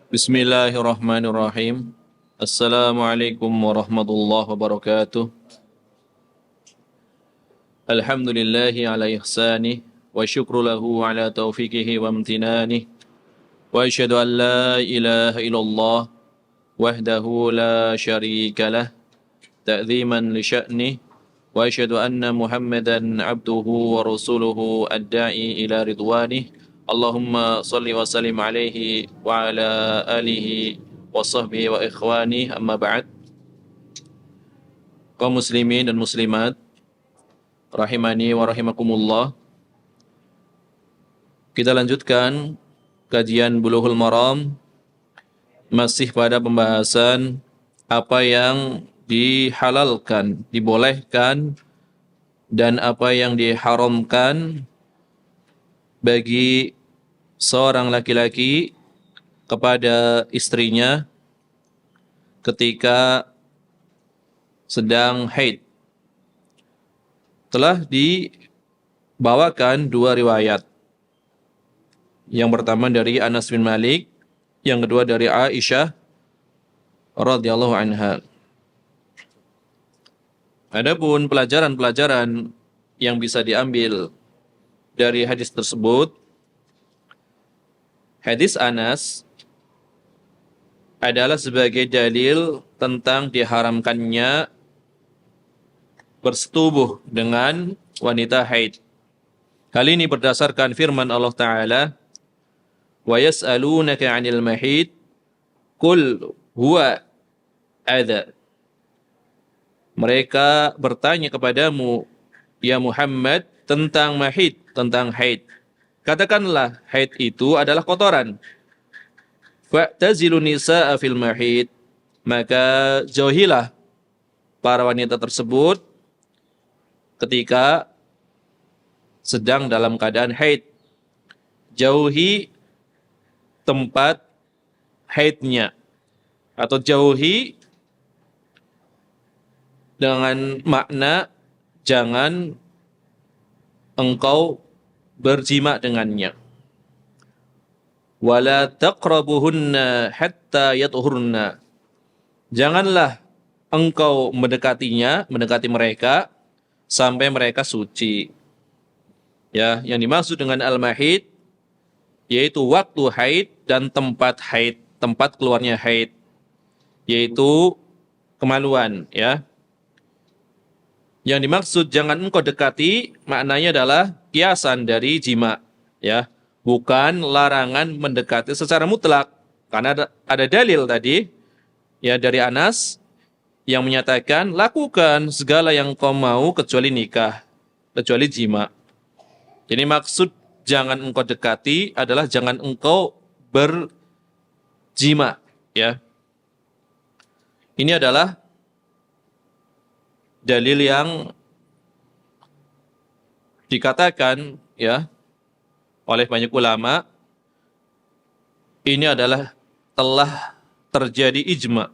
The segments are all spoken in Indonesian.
Bismillahirrahmanirrahim. Assalamualaikum warahmatullahi wabarakatuh. Alhamdulillahi ala ihsanih wa syukru lahu ala taufiqihi wa amtinanih. Wa asyhadu an la ilaha illallah wahdahu la syarika lah ta'ziman li sya'nih wa asyhadu anna Muhammadan abduhu wa rasuluhu ad-da'i ila ridwanih. Allahumma salli wa sallim alaihi wa ala alihi wa sahbihi wa ikhwani amma ba'd. Kaum muslimin dan muslimat rahimani wa rahimakumullah. Kita lanjutkan kajian Bulughul Maram masih pada pembahasan apa yang dihalalkan, dibolehkan dan apa yang diharamkan bagi seorang laki-laki kepada istrinya ketika sedang haid. Telah dibawakan dua riwayat. Yang pertama dari Anas bin Malik, yang kedua dari Aisyah radhiyallahu anha. Adapun pelajaran-pelajaran yang bisa diambil dari hadis tersebut, hadis Anas adalah sebagai dalil tentang diharamkannya bersetubuh dengan wanita haid. Hal ini berdasarkan firman Allah Ta'ala, wa yas'alunaka 'anil mahid qul huwa adza. Mereka bertanya kepadamu ya Muhammad tentang mahid, tentang haid. Katakanlah haid itu adalah kotoran. Fa'tazilun nisaa fil mahid, maka jauhilah para wanita tersebut ketika sedang dalam keadaan haid. Jauhi tempat haidnya, atau jauhi dengan makna jangan engkau berjima dengannya. Wala taqrabuhunna hatta yatuhurna. Janganlah engkau mendekatinya, mendekati mereka sampai mereka suci. Ya, yang dimaksud dengan al-mahid yaitu waktu haid dan tempat haid, tempat keluarnya haid, yaitu kemaluan, ya. Yang dimaksud jangan engkau dekati maknanya adalah kiasan dari jima, ya. Bukan larangan mendekati secara mutlak. Karena ada dalil tadi ya dari Anas yang menyatakan lakukan segala yang kau mau kecuali nikah, kecuali jima. Jadi maksud jangan engkau dekati adalah jangan engkau berjima, ya. Ini adalah dalil yang dikatakan ya oleh banyak ulama, ini adalah telah terjadi ijma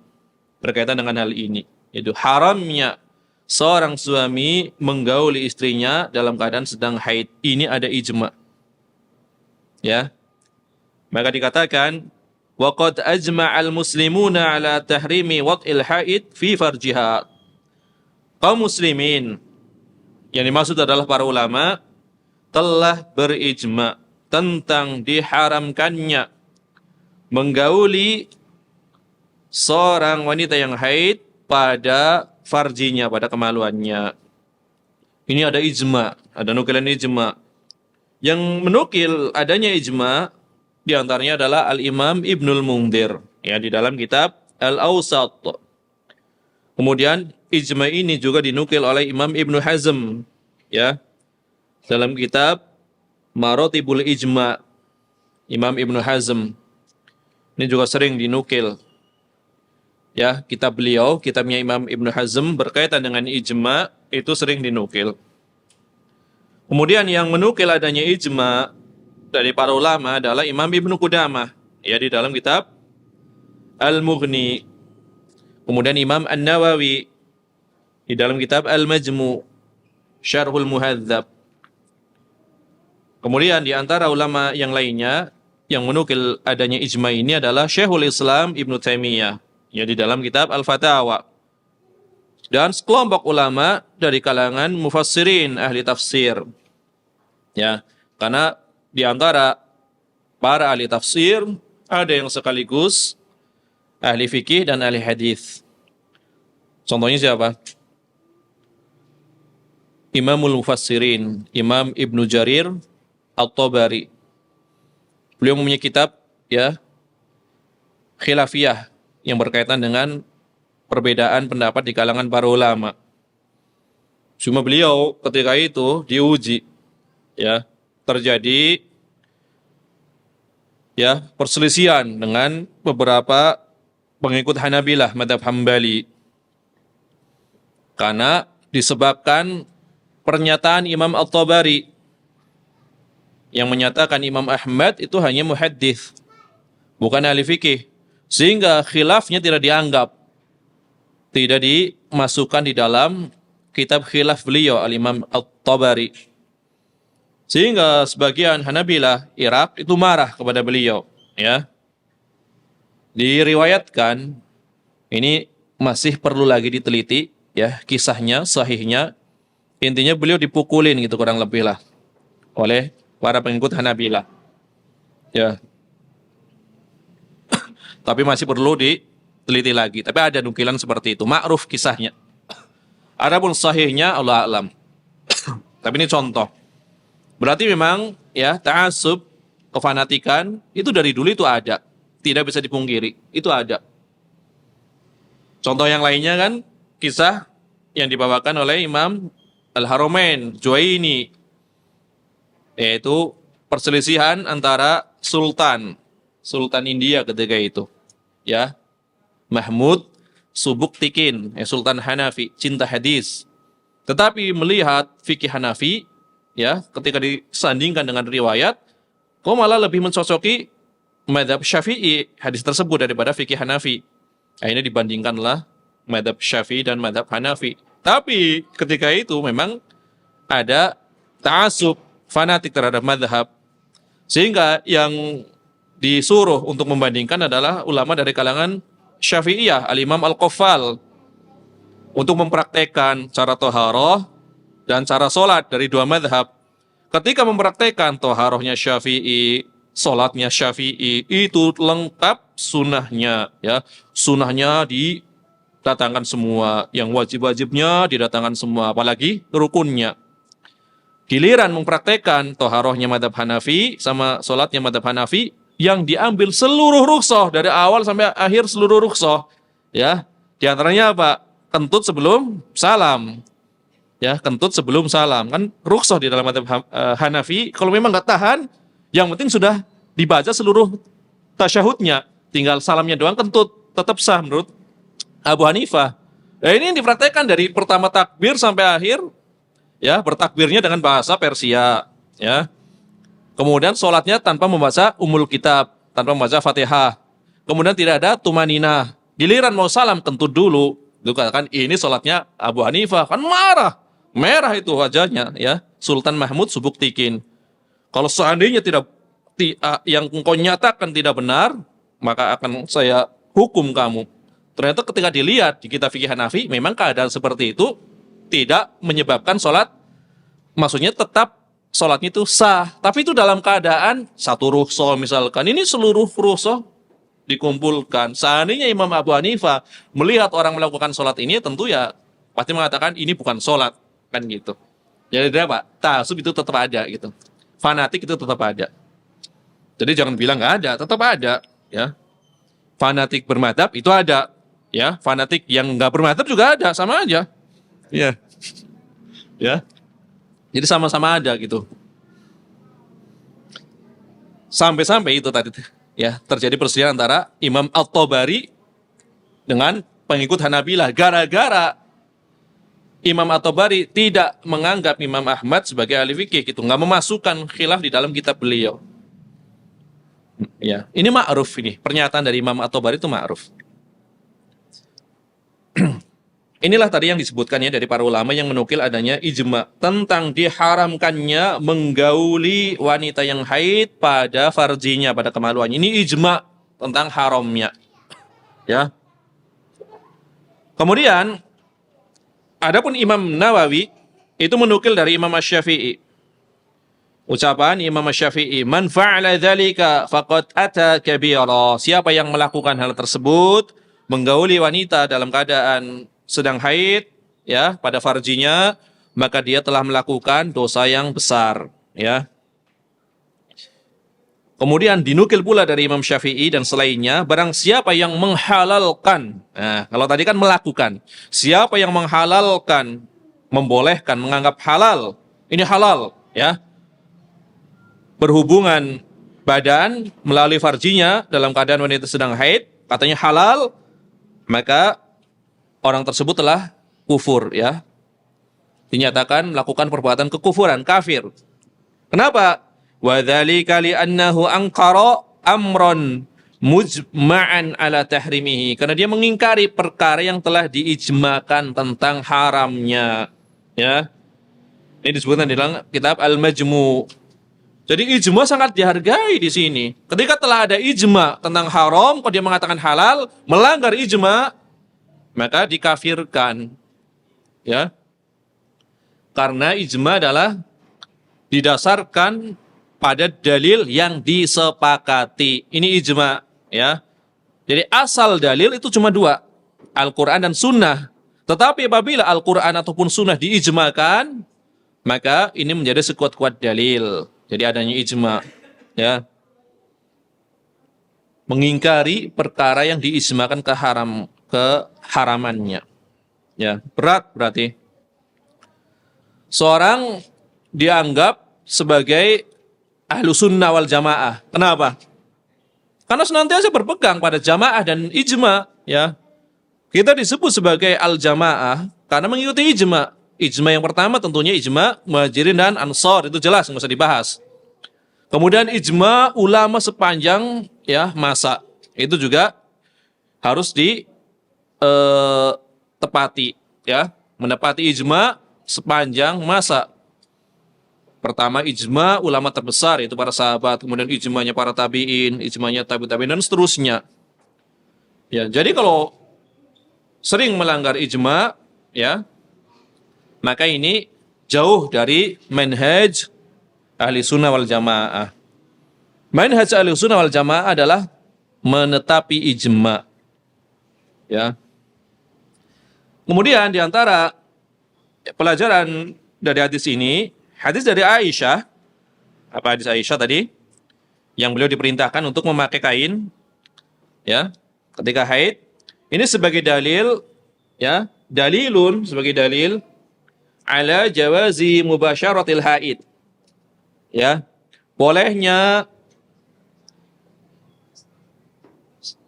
berkaitan dengan hal ini, yaitu haramnya seorang suami menggauli istrinya dalam keadaan sedang haid. Ini ada ijma, ya. Maka dikatakan waqad ajma'al muslimuna ala tahrimi wad'il haid fi farjiha. Kaum muslimin yang dimaksud adalah para ulama telah berijma tentang diharamkannya menggauli seorang wanita yang haid pada farjinya, pada kemaluannya. Ini ada ijma, ada nukilan ijma. Yang menukil adanya ijma di antaranya adalah Al-Imam Ibnul Mundhir, ya, di dalam kitab Al-Awsat. Kemudian ijma ini juga dinukil oleh Imam Ibnu Hazm, ya, dalam kitab Maratibul Ijma. Imam Ibnu Hazm ini juga sering dinukil, ya, kitab beliau, kitabnya Imam Ibnu Hazm berkaitan dengan ijma itu sering dinukil. Kemudian yang menukil adanya ijma dari para ulama adalah Imam Ibnu Qudamah, ya, di dalam kitab Al-Mughni. Kemudian Imam An-Nawawi di dalam kitab Al-Majmu' Syarhul Muhadzab. Kemudian di antara ulama yang lainnya yang menukil adanya ijma ini adalah Syekhul Islam Ibnu Taimiyah, ya di dalam kitab Al-Fatawa. Dan sekelompok ulama dari kalangan mufassirin, ahli tafsir. Ya, karena di antara para ahli tafsir ada yang sekaligus ahli fikih dan ahli hadis. Contohnya siapa? Imamul Mufassirin, Imam Ibnu Jarir At-Tabari. Beliau mempunyai kitab ya khilafiyah yang berkaitan dengan perbedaan pendapat di kalangan para ulama. Cuma beliau ketika itu diuji ya, terjadi ya perselisihan dengan beberapa pengikut Hanabilah mazhab Hambali. Karena disebabkan pernyataan Imam At-Tabari yang menyatakan Imam Ahmad itu hanya muhaddits, bukan ahli fikih, sehingga khilafnya tidak dianggap, tidak dimasukkan di dalam kitab khilaf beliau Al-Imam At-Tabari. Sehingga sebagian Hanabilah Irak itu marah kepada beliau, ya. Diriwayatkan, ini masih perlu lagi diteliti ya kisahnya, sahihnya. Intinya beliau dipukulin gitu kurang lebih lah oleh para pengikut Hanabilah. Ya. Tapi masih perlu diteliti lagi. Tapi ada nukilan seperti itu, ma'ruf kisahnya. Adapun sahihnya Allah alam. Tapi ini contoh. Berarti memang ya ta'assub, kefanatikan itu dari dulu itu ada. Tidak bisa dipungkiri, itu ada. Contoh yang lainnya kan kisah yang dibawakan oleh Imam Al-Haramain Juwaini, yaitu perselisihan antara Sultan India ketika itu, ya, Mahmud Subuktikin, Sultan Hanafi, cinta hadis. Tetapi melihat fikih Hanafi, ya, ketika disandingkan dengan riwayat, kok malah lebih mencocoki mazhab Syafi'i hadis tersebut daripada fikih Hanafi. Akhirnya dibandingkanlah mazhab Syafi'i dan mazhab Hanafi. Tapi ketika itu memang ada ta'assub, fanatik terhadap mazhab. Sehingga yang disuruh untuk membandingkan adalah ulama dari kalangan Syafi'iyah, Al-Imam Al-Qaffal, untuk mempraktekkan cara toharoh dan cara sholat dari dua mazhab. Ketika mempraktekkan toharohnya Syafi'i, sholatnya Syafi'i, itu lengkap sunnahnya, ya, sunnahnya didatangkan semua, yang wajib-wajibnya didatangkan semua, apalagi rukunnya. Giliran mempraktekkan toharohnya madhab Hanafi sama sholatnya madhab Hanafi, yang diambil seluruh rukhsah dari awal sampai akhir seluruh rukhsah, ya, di antaranya apa? Kentut sebelum salam, ya, kentut sebelum salam, kan rukhsah di dalam madhab Hanafi. Kalau memang nggak tahan, yang penting sudah dibaca seluruh tasyahudnya, tinggal salamnya doang, kentut tetap sah menurut Abu Hanifah. Nah, ini yang dipraktekkan dari pertama takbir sampai akhir, ya, bertakbirnya dengan bahasa Persia, ya. Kemudian sholatnya tanpa membaca Ummul Kitab, tanpa membaca Fatihah. Kemudian tidak ada tumaninah. Giliran mau salam kentut dulu. Itu katakan ini sholatnya Abu Hanifah, kan marah, merah itu wajahnya, ya. Sultan Mahmud Subuktikin. Kalau seandainya yang engkau nyatakan tidak benar, maka akan saya hukum kamu. Ternyata ketika dilihat di kitab fikih Hanafi, memang keadaan seperti itu tidak menyebabkan sholat, maksudnya tetap sholatnya itu sah. Tapi itu dalam keadaan satu rukhsah misalkan, ini seluruh rukhsah dikumpulkan. Seandainya Imam Abu Hanifah melihat orang melakukan sholat ini, tentu ya pasti mengatakan ini bukan sholat, kan gitu. Jadi apa? Ta'assub itu tetap ada gitu. Fanatik itu tetap ada. Jadi jangan bilang nggak ada, tetap ada, ya. Fanatik bermadhab itu ada, ya. Fanatik yang nggak bermadhab juga ada, sama aja, ya, ya. Jadi sama-sama ada gitu. Sampai-sampai itu tadi, ya, terjadi perselisihan antara Imam At-Tabari dengan pengikut Hanabilah gara-gara Imam At-Tabari tidak menganggap Imam Ahmad sebagai ahli fikih gitu, nggak memasukkan khilaf di dalam kitab beliau. Ya, ini ma'ruf, ini pernyataan dari Imam At-Tabari itu ma'ruf. Inilah tadi yang disebutkannya dari para ulama yang menukil adanya ijma tentang diharamkannya menggauli wanita yang haid pada farjinya, pada kemaluannya. Ini ijma tentang haramnya. Ya. Kemudian adapun Imam Nawawi itu menukil dari Imam Asy-Syafi'i. Ucapan Imam Asy-Syafi'i, "Man fa'ala dzalika faqad ata kabira." Siapa yang melakukan hal tersebut, menggauli wanita dalam keadaan sedang haid, ya, pada farjinya, maka dia telah melakukan dosa yang besar, ya. Kemudian dinukil pula dari Imam Syafi'i dan selainnya, barang siapa yang menghalalkan, nah, kalau tadi kan melakukan, siapa yang menghalalkan, membolehkan, menganggap halal, ini halal, ya, berhubungan badan melalui farjinya dalam keadaan wanita sedang haid, katanya halal, maka orang tersebut telah kufur, ya. Dinyatakan melakukan perbuatan kekufuran, kafir. Kenapa? Wa dzalika li'annahu anqara amran mujma'an ala tahrimihi. Karena dia mengingkari perkara yang telah diijmakan tentang haramnya, ya. Ini disebutkan di dalam kitab Al-Majmu'. Jadi ijma sangat dihargai di sini. Ketika telah ada ijma tentang haram, kalau dia mengatakan halal, melanggar ijma, maka dikafirkan, ya, karena ijma adalah didasarkan pada dalil yang disepakati. Ini ijma, ya. Jadi asal dalil itu cuma dua, Al-Quran dan Sunnah. Tetapi apabila Al-Quran ataupun Sunnah diijmakan, maka ini menjadi sekuat-kuat dalil. Jadi adanya ijma, ya, mengingkari perkara yang diijmakan keharamannya. Ya, berat berarti. Seorang dianggap sebagai ahlu sunnah wal jamaah. Kenapa? Karena senantiasa berpegang pada jamaah dan ijma, ya. Kita disebut sebagai al-jamaah karena mengikuti ijma. Ijma yang pertama tentunya ijma Muhajirin dan Ansor, itu jelas, nggak usah dibahas. Kemudian ijma ulama sepanjang, ya, masa. Itu juga harus tepati, ya, menepati ijma sepanjang masa. Pertama ijma ulama terbesar yaitu para sahabat, kemudian ijmanya para tabi'in, ijmanya tabi'in dan seterusnya. Ya, jadi kalau sering melanggar ijma, ya, maka ini jauh dari manhaj ahli sunnah wal jamaah. Manhaj ahli sunnah wal jamaah adalah menetapi ijma, ya. Kemudian diantara pelajaran dari hadis ini, hadis dari Aisyah, apa hadis Aisyah tadi? Yang beliau diperintahkan untuk memakai kain, ya, ketika haid. Ini sebagai dalil, ya, dalilun, sebagai dalil ala jawazi mubasyaratil haid, ya, bolehnya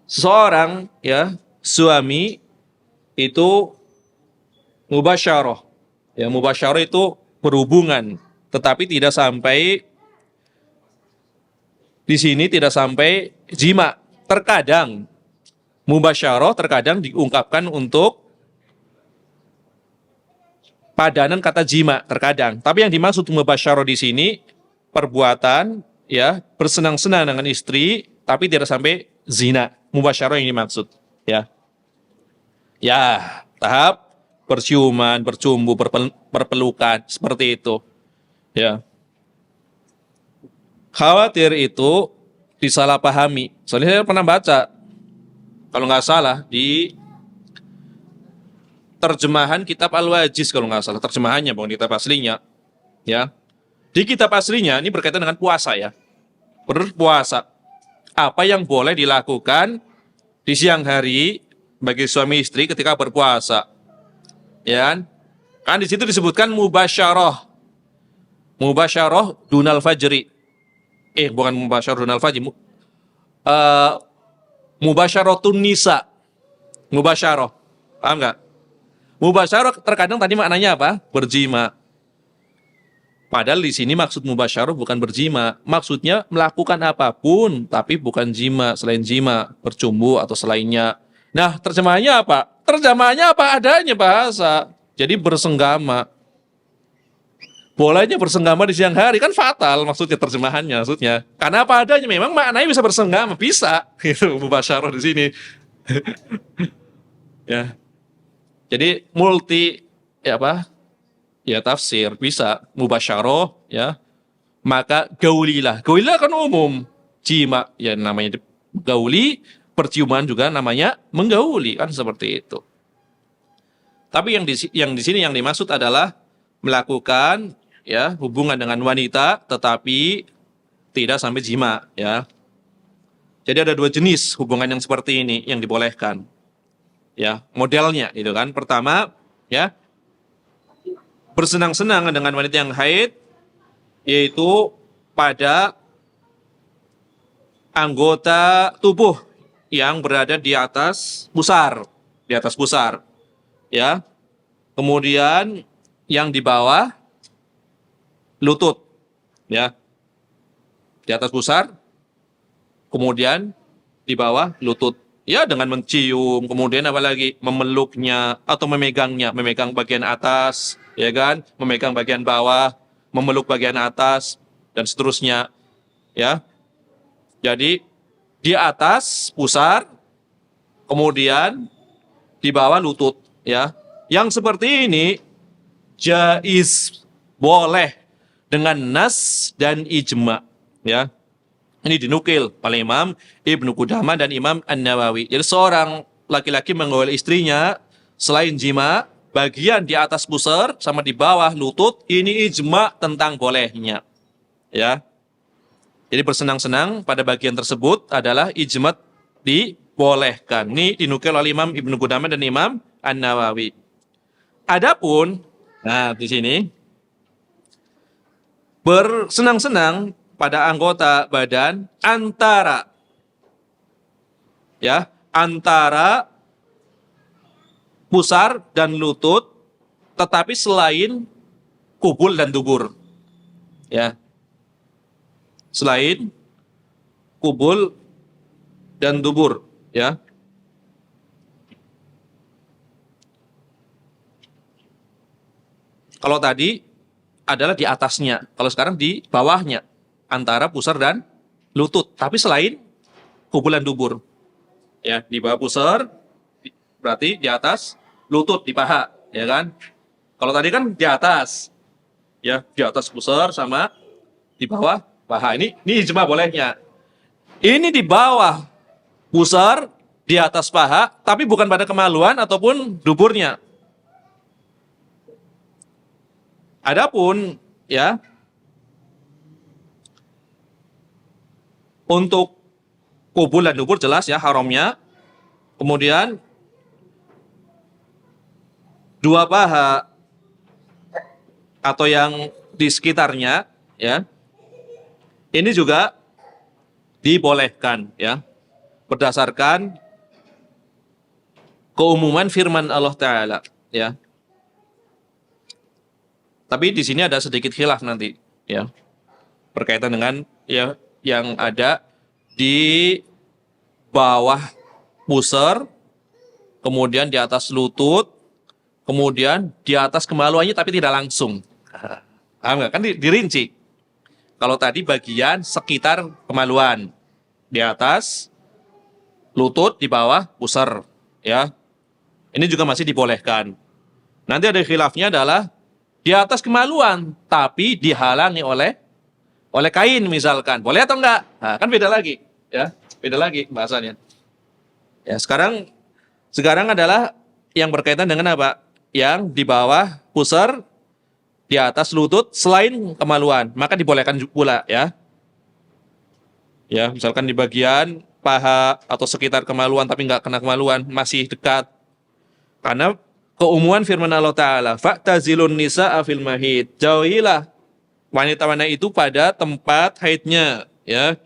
seorang, ya, suami itu mubasyarah. Ya, mubasyarah itu berhubungan, tetapi tidak sampai di sini, tidak sampai jima. Terkadang mubasyarah terkadang diungkapkan untuk padanan kata jima, terkadang. Tapi yang dimaksud mubasyarah di sini perbuatan, ya, bersenang-senang dengan istri tapi tidak sampai zina. Mubasyarah yang dimaksud, ya. Ya, tahap berciuman, bercumbu, berpelukan, seperti itu, ya. Khawatir itu disalahpahami. Soalnya saya pernah baca, kalau nggak salah, di terjemahan kitab Al-Wajiz, kalau nggak salah, terjemahannya bukan kitab aslinya, ya. Di kitab aslinya ini berkaitan dengan puasa, ya. Berpuasa. Apa yang boleh dilakukan di siang hari bagi suami istri ketika berpuasa, ya kan di situ disebutkan mubasyarah, mubasyarah dunal fajri, bukan mubasyarah dunal fajri, mubasyaratun nisa, mubasyarah, paham nggak? Mubasyarah terkadang tadi maknanya apa? Berjima. Padahal di sini maksud mubasyarah bukan berjima, maksudnya melakukan apapun tapi bukan jima, selain jima, bercumbu atau selainnya. Nah, terjemahannya apa? terjemahannya apa adanya bahasa. Jadi bersenggama. Bolehnya bersenggama di siang hari kan fatal maksudnya terjemahannya maksudnya. Karena apa adanya memang maknanya bisa bersenggama, bisa. Itu mubasyarah di sini. Ya. Jadi multi ya apa? Ya tafsir bisa mubasyarah ya. Maka gaulilah. Gaulilah kan umum. Jima ya namanya gauli, perciuman juga namanya menggauli kan seperti itu. Tapi yang di sini yang dimaksud adalah melakukan ya hubungan dengan wanita tetapi tidak sampai jima ya. Jadi ada dua jenis hubungan yang seperti ini yang dibolehkan. Ya, modelnya itu kan. Pertama, ya bersenang-senang dengan wanita yang haid yaitu pada anggota tubuh yang berada di atas pusar, ya. Kemudian yang di bawah lutut, ya. Di atas pusar, kemudian di bawah lutut. Ya, dengan mencium, kemudian apalagi memeluknya atau memegangnya, memegang bagian atas, ya kan? Memegang bagian bawah, memeluk bagian atas dan seterusnya, ya. Jadi di atas pusar, kemudian di bawah lutut, ya. Yang seperti ini jaiz, boleh dengan nas dan ijma, ya. Ini dinukil oleh Imam Ibnu Qudamah dan Imam An-Nawawi. Jadi seorang laki-laki menggauli istrinya selain jima, bagian di atas pusar sama di bawah lutut, ini ijma tentang bolehnya. Ya. Jadi bersenang-senang pada bagian tersebut adalah ijma dibolehkan. Ini dinukil oleh Imam Ibnu Qudamah dan Imam An-Nawawi. Adapun, nah di sini bersenang-senang pada anggota badan antara pusar dan lutut, tetapi selain kubul dan dubur, ya, selain kubul dan dubur, ya. Kalau tadi adalah di atasnya, kalau sekarang di bawahnya, antara pusar dan lutut. Tapi selain kubul dan dubur. Ya, di bawah pusar, berarti di atas lutut, di paha, ya kan? Kalau tadi kan di atas, ya, di atas pusar sama di bawah paha. Ini ijma bolehnya. Ini di bawah pusar, di atas paha, tapi bukan pada kemaluan ataupun duburnya. Adapun ya untuk kubul dan dubur jelas ya haramnya. Kemudian dua paha atau yang di sekitarnya ya. Ini juga dibolehkan ya. Berdasarkan keumuman firman Allah Ta'ala ya. Tapi di sini ada sedikit khilaf nanti, ya, berkaitan dengan ya yang ada di bawah pusar, kemudian di atas lutut, kemudian di atas kemaluannya tapi tidak langsung. Paham nggak? Kan dirinci. Kalau tadi bagian sekitar kemaluan, di atas lutut, di bawah pusar, ya. Ini juga masih dibolehkan. Nanti ada khilafnya adalah di atas kemaluan, tapi dihalangi oleh kain misalkan. Boleh atau enggak? Nah, kan beda lagi. Ya, beda lagi bahasanya. Ya, sekarang adalah yang berkaitan dengan apa? Yang di bawah pusar, di atas lutut, selain kemaluan. Maka dibolehkan pula, ya. Ya, misalkan di bagian paha atau sekitar kemaluan, tapi enggak kena kemaluan, masih dekat. Karena keumuman firman Allah Ta'ala, fa'tazilun nisa'a fil mahid, jauhilah wanita-wanita itu pada tempat haidnya, ya.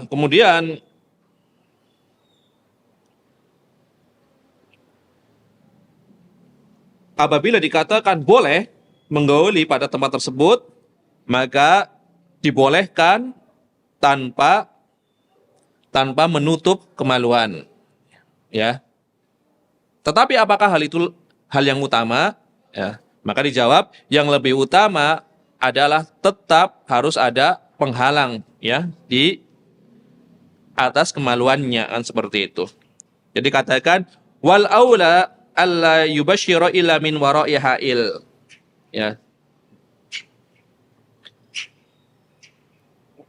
Kemudian apabila dikatakan boleh menggauli pada tempat tersebut, maka dibolehkan tanpa tanpa menutup kemaluan. Ya. Tetapi apakah hal itu hal yang utama? Ya. Maka dijawab, yang lebih utama adalah tetap harus ada penghalang ya di atas kemaluannya, kan seperti itu. Jadi katakan wal aula alla yubashshira illa min wara'i ha'il. Ya.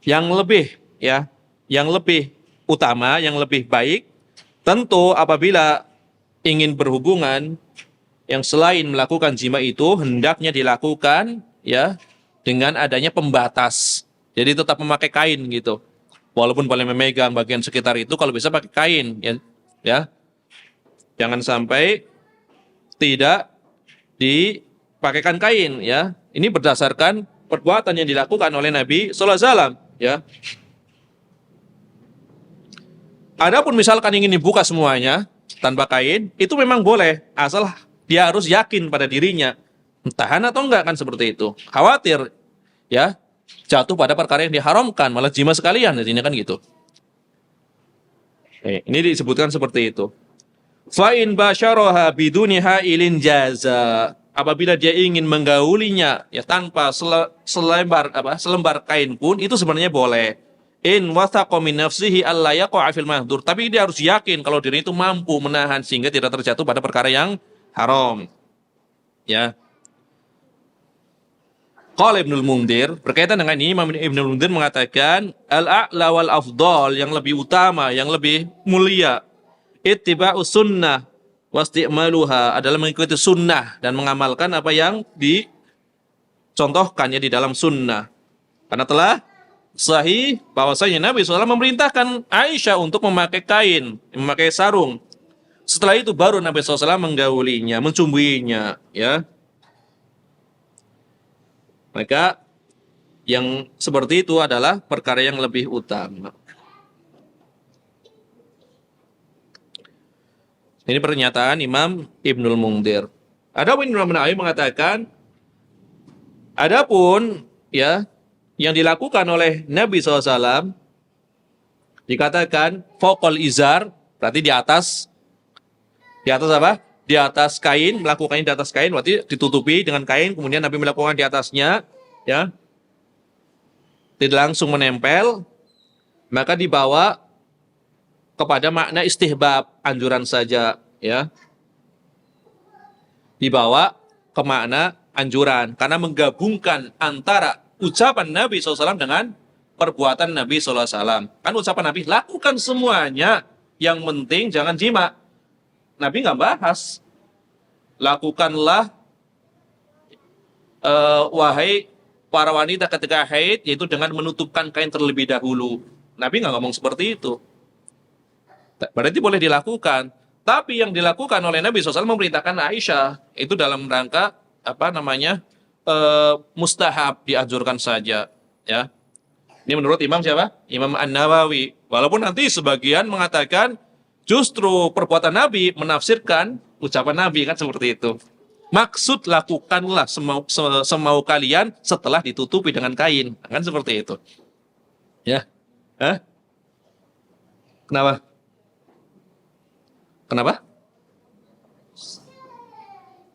Yang lebih ya, yang lebih utama, yang lebih baik tentu apabila ingin berhubungan yang selain melakukan jima itu hendaknya dilakukan ya dengan adanya pembatas. Jadi tetap memakai kain gitu. Walaupun boleh memegang bagian sekitar itu, kalau bisa pakai kain ya. Ya. Jangan sampai tidak dipakaikan kain ya. Ini berdasarkan perbuatan yang dilakukan oleh Nabi sallallahu alaihi wasallam ya. Adapun misalkan ingin dibuka semuanya tanpa kain, itu memang boleh, asal dia harus yakin pada dirinya, tahan atau enggak, kan seperti itu. Khawatir ya jatuh pada perkara yang diharamkan, malah jima sekalian, jadinya kan gitu. Ini disebutkan seperti itu. Fa in basyaraha biduni ha'ilin jaza. Apabila dia ingin menggaulinya ya tanpa selembar kain pun, itu sebenarnya boleh. In wathaqa min nafsihi alla yaqa'a fil mahdzur. Tapi dia harus yakin kalau dirinya itu mampu menahan sehingga tidak terjatuh pada perkara yang haram. Ya. Qala Ibnul Mundzir, berkaitan dengan ini Imam Ibnul Mundzir mengatakan al-a'la wal afdal, yang lebih utama, yang lebih mulia, ittiba'us sunnah wasti'maluha, adalah mengikuti sunnah dan mengamalkan apa yang dicontohkannya di dalam sunnah. Karena telah sahih bahwasanya Nabi SAW memerintahkan Aisyah untuk memakai kain, memakai sarung. Setelah itu baru Nabi SAW menggaulinya, mencumbuinya, ya. Maka yang seperti itu adalah perkara yang lebih utama. Ini pernyataan Imam Ibnul Mundzir. Adapun Imam Nawawi mengatakan, adapun ya yang dilakukan oleh Nabi SAW dikatakan faqal izar, berarti di atas apa? Di atas kain, melakukannya di atas kain, berarti ditutupi dengan kain, kemudian Nabi melakukan di atasnya, ya, tidak langsung menempel, maka dibawa kepada makna istihbab, anjuran saja, ya, dibawa ke makna anjuran, karena menggabungkan antara ucapan Nabi SAW dengan perbuatan Nabi SAW. Kan ucapan Nabi, lakukan semuanya, yang penting jangan jima. Nabi nggak bahas, lakukanlah wahai para wanita ketika haid, yaitu dengan menutupkan kain terlebih dahulu. Nabi nggak ngomong seperti itu. Berarti boleh dilakukan. Tapi yang dilakukan oleh Nabi SAW memerintahkan Aisyah itu dalam rangka mustahab, dianjurkan saja. Ya, ini menurut Imam siapa? Imam An-Nawawi. Walaupun nanti sebagian mengatakan justru perbuatan Nabi menafsirkan ucapan Nabi, kan seperti itu. Maksud lakukanlah semau kalian setelah ditutupi dengan kain, kan seperti itu. Ya, Kenapa? Kenapa?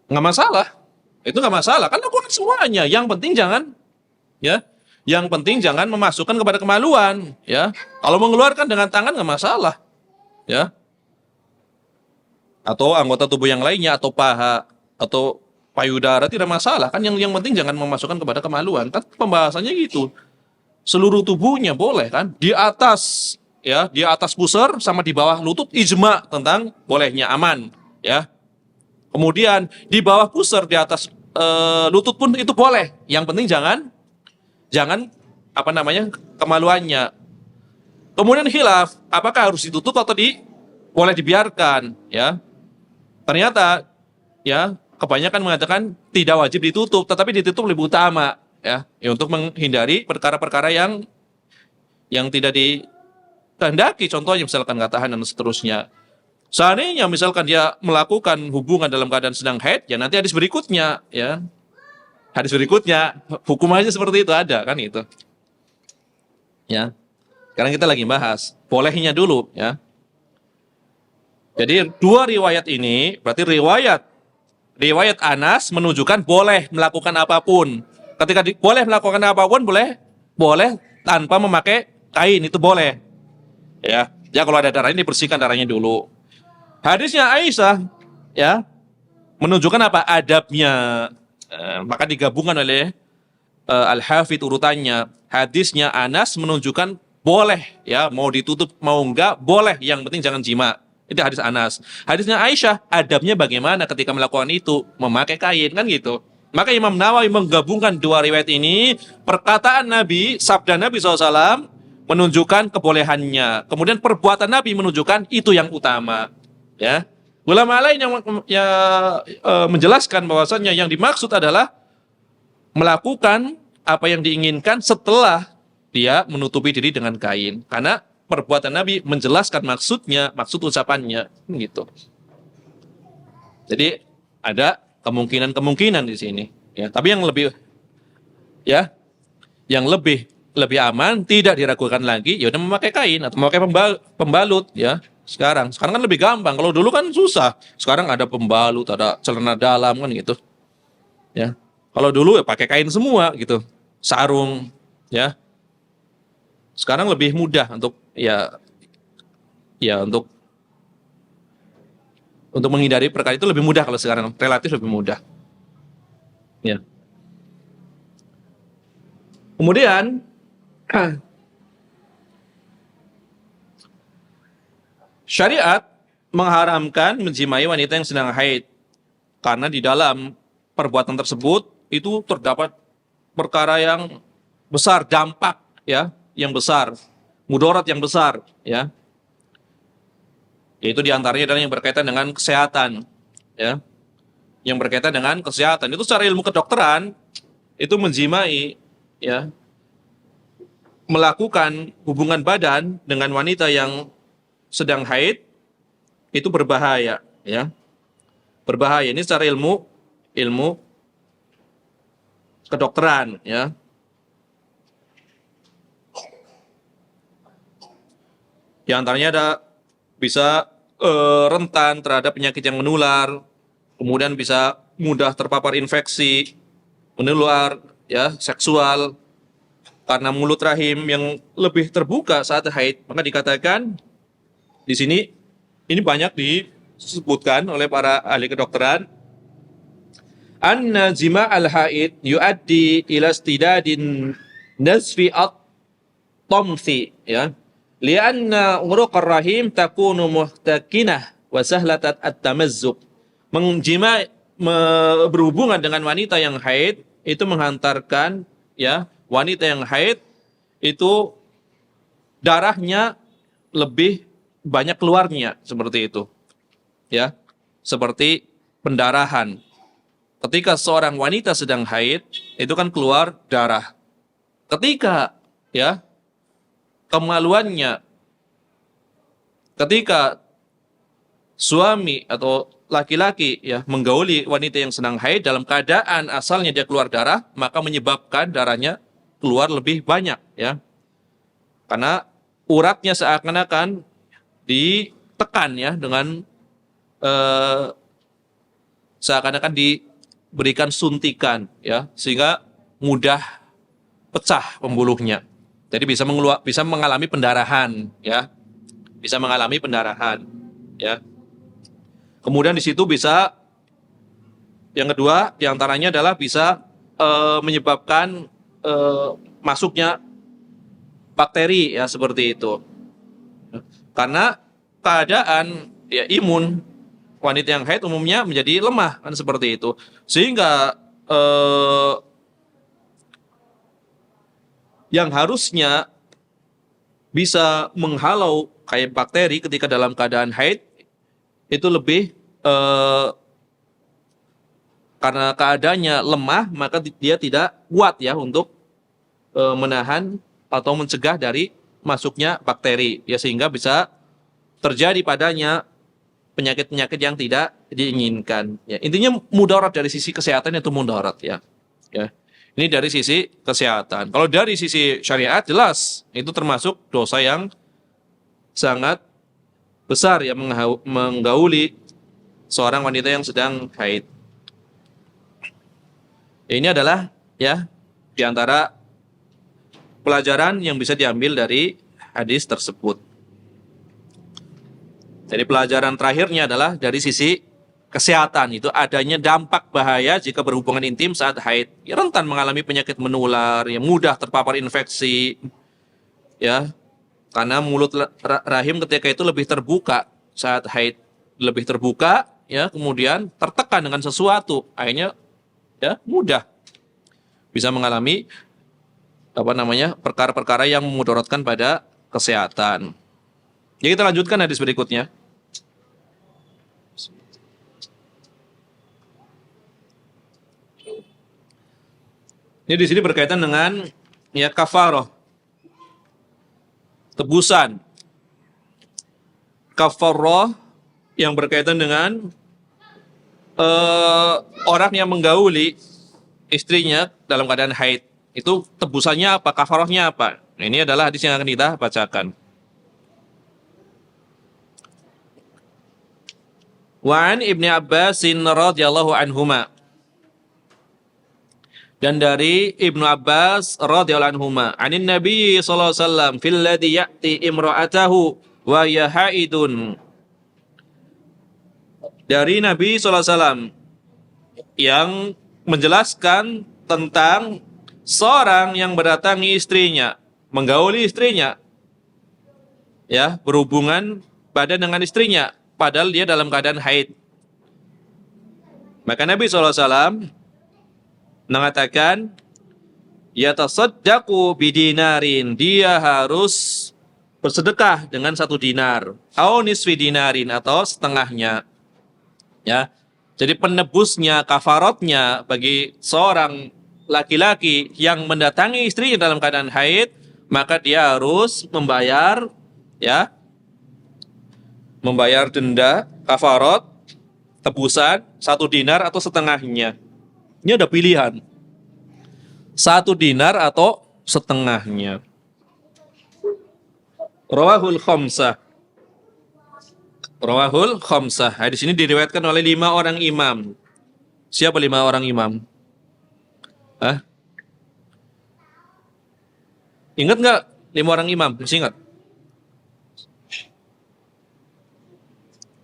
Nggak masalah. Itu nggak masalah. Kan lakukan semuanya. Yang penting jangan, ya. Yang penting jangan memasukkan kepada kemaluan, ya. Kalau mengeluarkan dengan tangan nggak masalah, ya. Atau anggota tubuh yang lainnya, atau paha, atau payudara, tidak masalah. Kan yang penting jangan memasukkan kepada kemaluan. Kan pembahasannya gitu. Seluruh tubuhnya boleh, kan? Di atas, ya, di atas pusar sama di bawah lutut ijma tentang bolehnya, aman, ya. Kemudian di bawah pusar, di atas lutut pun itu boleh. Yang penting jangan kemaluannya. Kemudian khilaf, apakah harus ditutup atau boleh dibiarkan, ya. Ternyata, ya, kebanyakan mengatakan tidak wajib ditutup, tetapi ditutup lebih utama, ya untuk menghindari perkara-perkara yang tidak dikehendaki, contohnya misalkan katahan dan seterusnya. Seandainya misalkan dia melakukan hubungan dalam keadaan sedang haid, ya nanti hadis berikutnya, ya. Hadis berikutnya hukum aja seperti itu ada, kan itu. Ya. Sekarang kita lagi bahas bolehnya dulu ya. Jadi dua riwayat ini berarti riwayat Anas menunjukkan boleh melakukan apapun. Ketika boleh melakukan apapun, boleh tanpa memakai kain, itu boleh. Ya, ya kalau ada darahnya dibersihkan darahnya dulu. Hadisnya Aisyah ya menunjukkan apa? Adabnya. Maka digabungkan oleh Al-Hafidh urutannya. Hadisnya Anas menunjukkan boleh ya, mau ditutup mau enggak boleh, yang penting jangan jima. Itu hadis Anas. Hadisnya Aisyah, adabnya bagaimana ketika melakukan itu? Memakai kain, kan gitu. Maka Imam Nawawi menggabungkan dua riwayat ini, perkataan Nabi, sabda Nabi SAW menunjukkan kebolehannya. Kemudian perbuatan Nabi menunjukkan itu yang utama. Ya, ulama lain yang menjelaskan bahwasannya yang dimaksud adalah melakukan apa yang diinginkan setelah dia menutupi diri dengan kain. Karena perbuatan Nabi menjelaskan maksudnya, maksud ucapannya, gitu. Jadi ada kemungkinan di sini. Ya, tapi yang lebih, ya, yang lebih aman, tidak diragukan lagi, ya udah memakai kain atau memakai pembalut, ya. Sekarang kan lebih gampang. Kalau dulu kan susah. Sekarang ada pembalut, ada celana dalam kan gitu. Ya. Kalau dulu ya pakai kain semua gitu. Sarung, ya. Sekarang lebih mudah untuk untuk menghindari perkara itu lebih mudah kalau sekarang, relatif lebih mudah. Ya. Kemudian syariat mengharamkan menjimai wanita yang sedang haid karena di dalam perbuatan tersebut itu terdapat perkara yang besar, dampak ya, yang besar, mudarat yang besar ya. Yaitu diantaranya adalah yang berkaitan dengan kesehatan ya. Yang berkaitan dengan kesehatan itu secara ilmu kedokteran itu menjimai ya, melakukan hubungan badan dengan wanita yang sedang haid itu berbahaya ya. Berbahaya ini secara ilmu kedokteran ya. Di antaranya ada bisa rentan terhadap penyakit yang menular, kemudian bisa mudah terpapar infeksi menular ya, seksual karena mulut rahim yang lebih terbuka saat haid. Maka dikatakan di sini ini banyak disebutkan oleh para ahli kedokteran, anna jima al-haid yuaddi ila istidadin nazfi at-tamthi ya, lianna uruqar rahim takunu muhtakinah wa sahlatat at-tamazzuk. Berhubungan dengan wanita yang haid itu menghantarkan ya, wanita yang haid itu darahnya lebih banyak keluarnya, seperti itu ya, seperti pendarahan. Ketika seorang wanita sedang haid itu kan keluar darah. Ketika ya kemaluannya, ketika suami atau laki-laki ya menggauli wanita yang sedang haid dalam keadaan asalnya dia keluar darah, maka menyebabkan darahnya keluar lebih banyak ya. Karena uratnya seakan-akan ditekan ya dengan seakan-akan diberikan suntikan ya, sehingga mudah pecah pembuluhnya. Jadi bisa mengalami pendarahan ya. Bisa mengalami pendarahan ya. Kemudian di situ bisa yang kedua diantaranya adalah bisa menyebabkan masuknya bakteri ya, seperti itu. Karena keadaan ya imun wanita yang haid umumnya menjadi lemah kan, seperti itu. Sehingga yang harusnya bisa menghalau kayak bakteri ketika dalam keadaan haid itu lebih karena keadaannya lemah, maka dia tidak kuat ya untuk menahan atau mencegah dari masuknya bakteri ya, sehingga bisa terjadi padanya penyakit-penyakit yang tidak diinginkan ya. Intinya mudarat dari sisi kesehatan itu mudarat ya. Ya. Ini dari sisi kesehatan. Kalau dari sisi syariat jelas itu termasuk dosa yang sangat besar ya menggauli seorang wanita yang sedang haid. Ini adalah ya di antara pelajaran yang bisa diambil dari hadis tersebut. Jadi pelajaran terakhirnya adalah dari sisi kesehatan, itu adanya dampak bahaya jika berhubungan intim saat haid. Ya, rentan mengalami penyakit menular, ya mudah terpapar infeksi, ya karena mulut rahim ketika itu lebih terbuka saat haid, lebih terbuka, ya kemudian tertekan dengan sesuatu, akhirnya ya mudah bisa mengalami perkara-perkara yang memudaratkan pada kesehatan. Ya, kita lanjutkan hadis berikutnya. Ini di sini berkaitan dengan ya kafarah, tebusan. Kafarah yang berkaitan dengan orang yang menggauli istrinya dalam keadaan haid. Itu tebusannya apa? Kafarahnya apa? Nah, ini adalah hadis yang akan kita bacakan. Wa an Ibnu Abbas radhiyallahu anhuma. Dan dari Ibnu Abbas radhiyallahu anhuma, anin Nabi sallallahu alaihi wasallam fil ladzi ya'ti imra'atahu wa hiya haidun. Dari Nabi sallallahu alaihi wasallam yang menjelaskan tentang seorang yang berdatangi istrinya, menggauli istrinya, ya, berhubungan badan dengan istrinya padahal dia dalam keadaan haid. Maka Nabi sallallahu alaihi wasallam mengatakan yatasaddaqu bidinarin, dia harus bersedekah dengan 1 dinar, au nisfi dinarin, atau setengahnya. Ya. Jadi penebusnya, kafaratnya bagi seorang laki-laki yang mendatangi istrinya dalam keadaan haid, maka dia harus membayar denda kafarat tebusan 1 dinar atau setengahnya. Ini ada pilihan. 1 dinar atau setengahnya. Rawahul khamsah. Rawahul khamsah. Hadis ini diriwayatkan oleh 5 orang imam. Siapa 5 orang imam? Hah? Ingat nggak 5 orang imam? Masih ingat?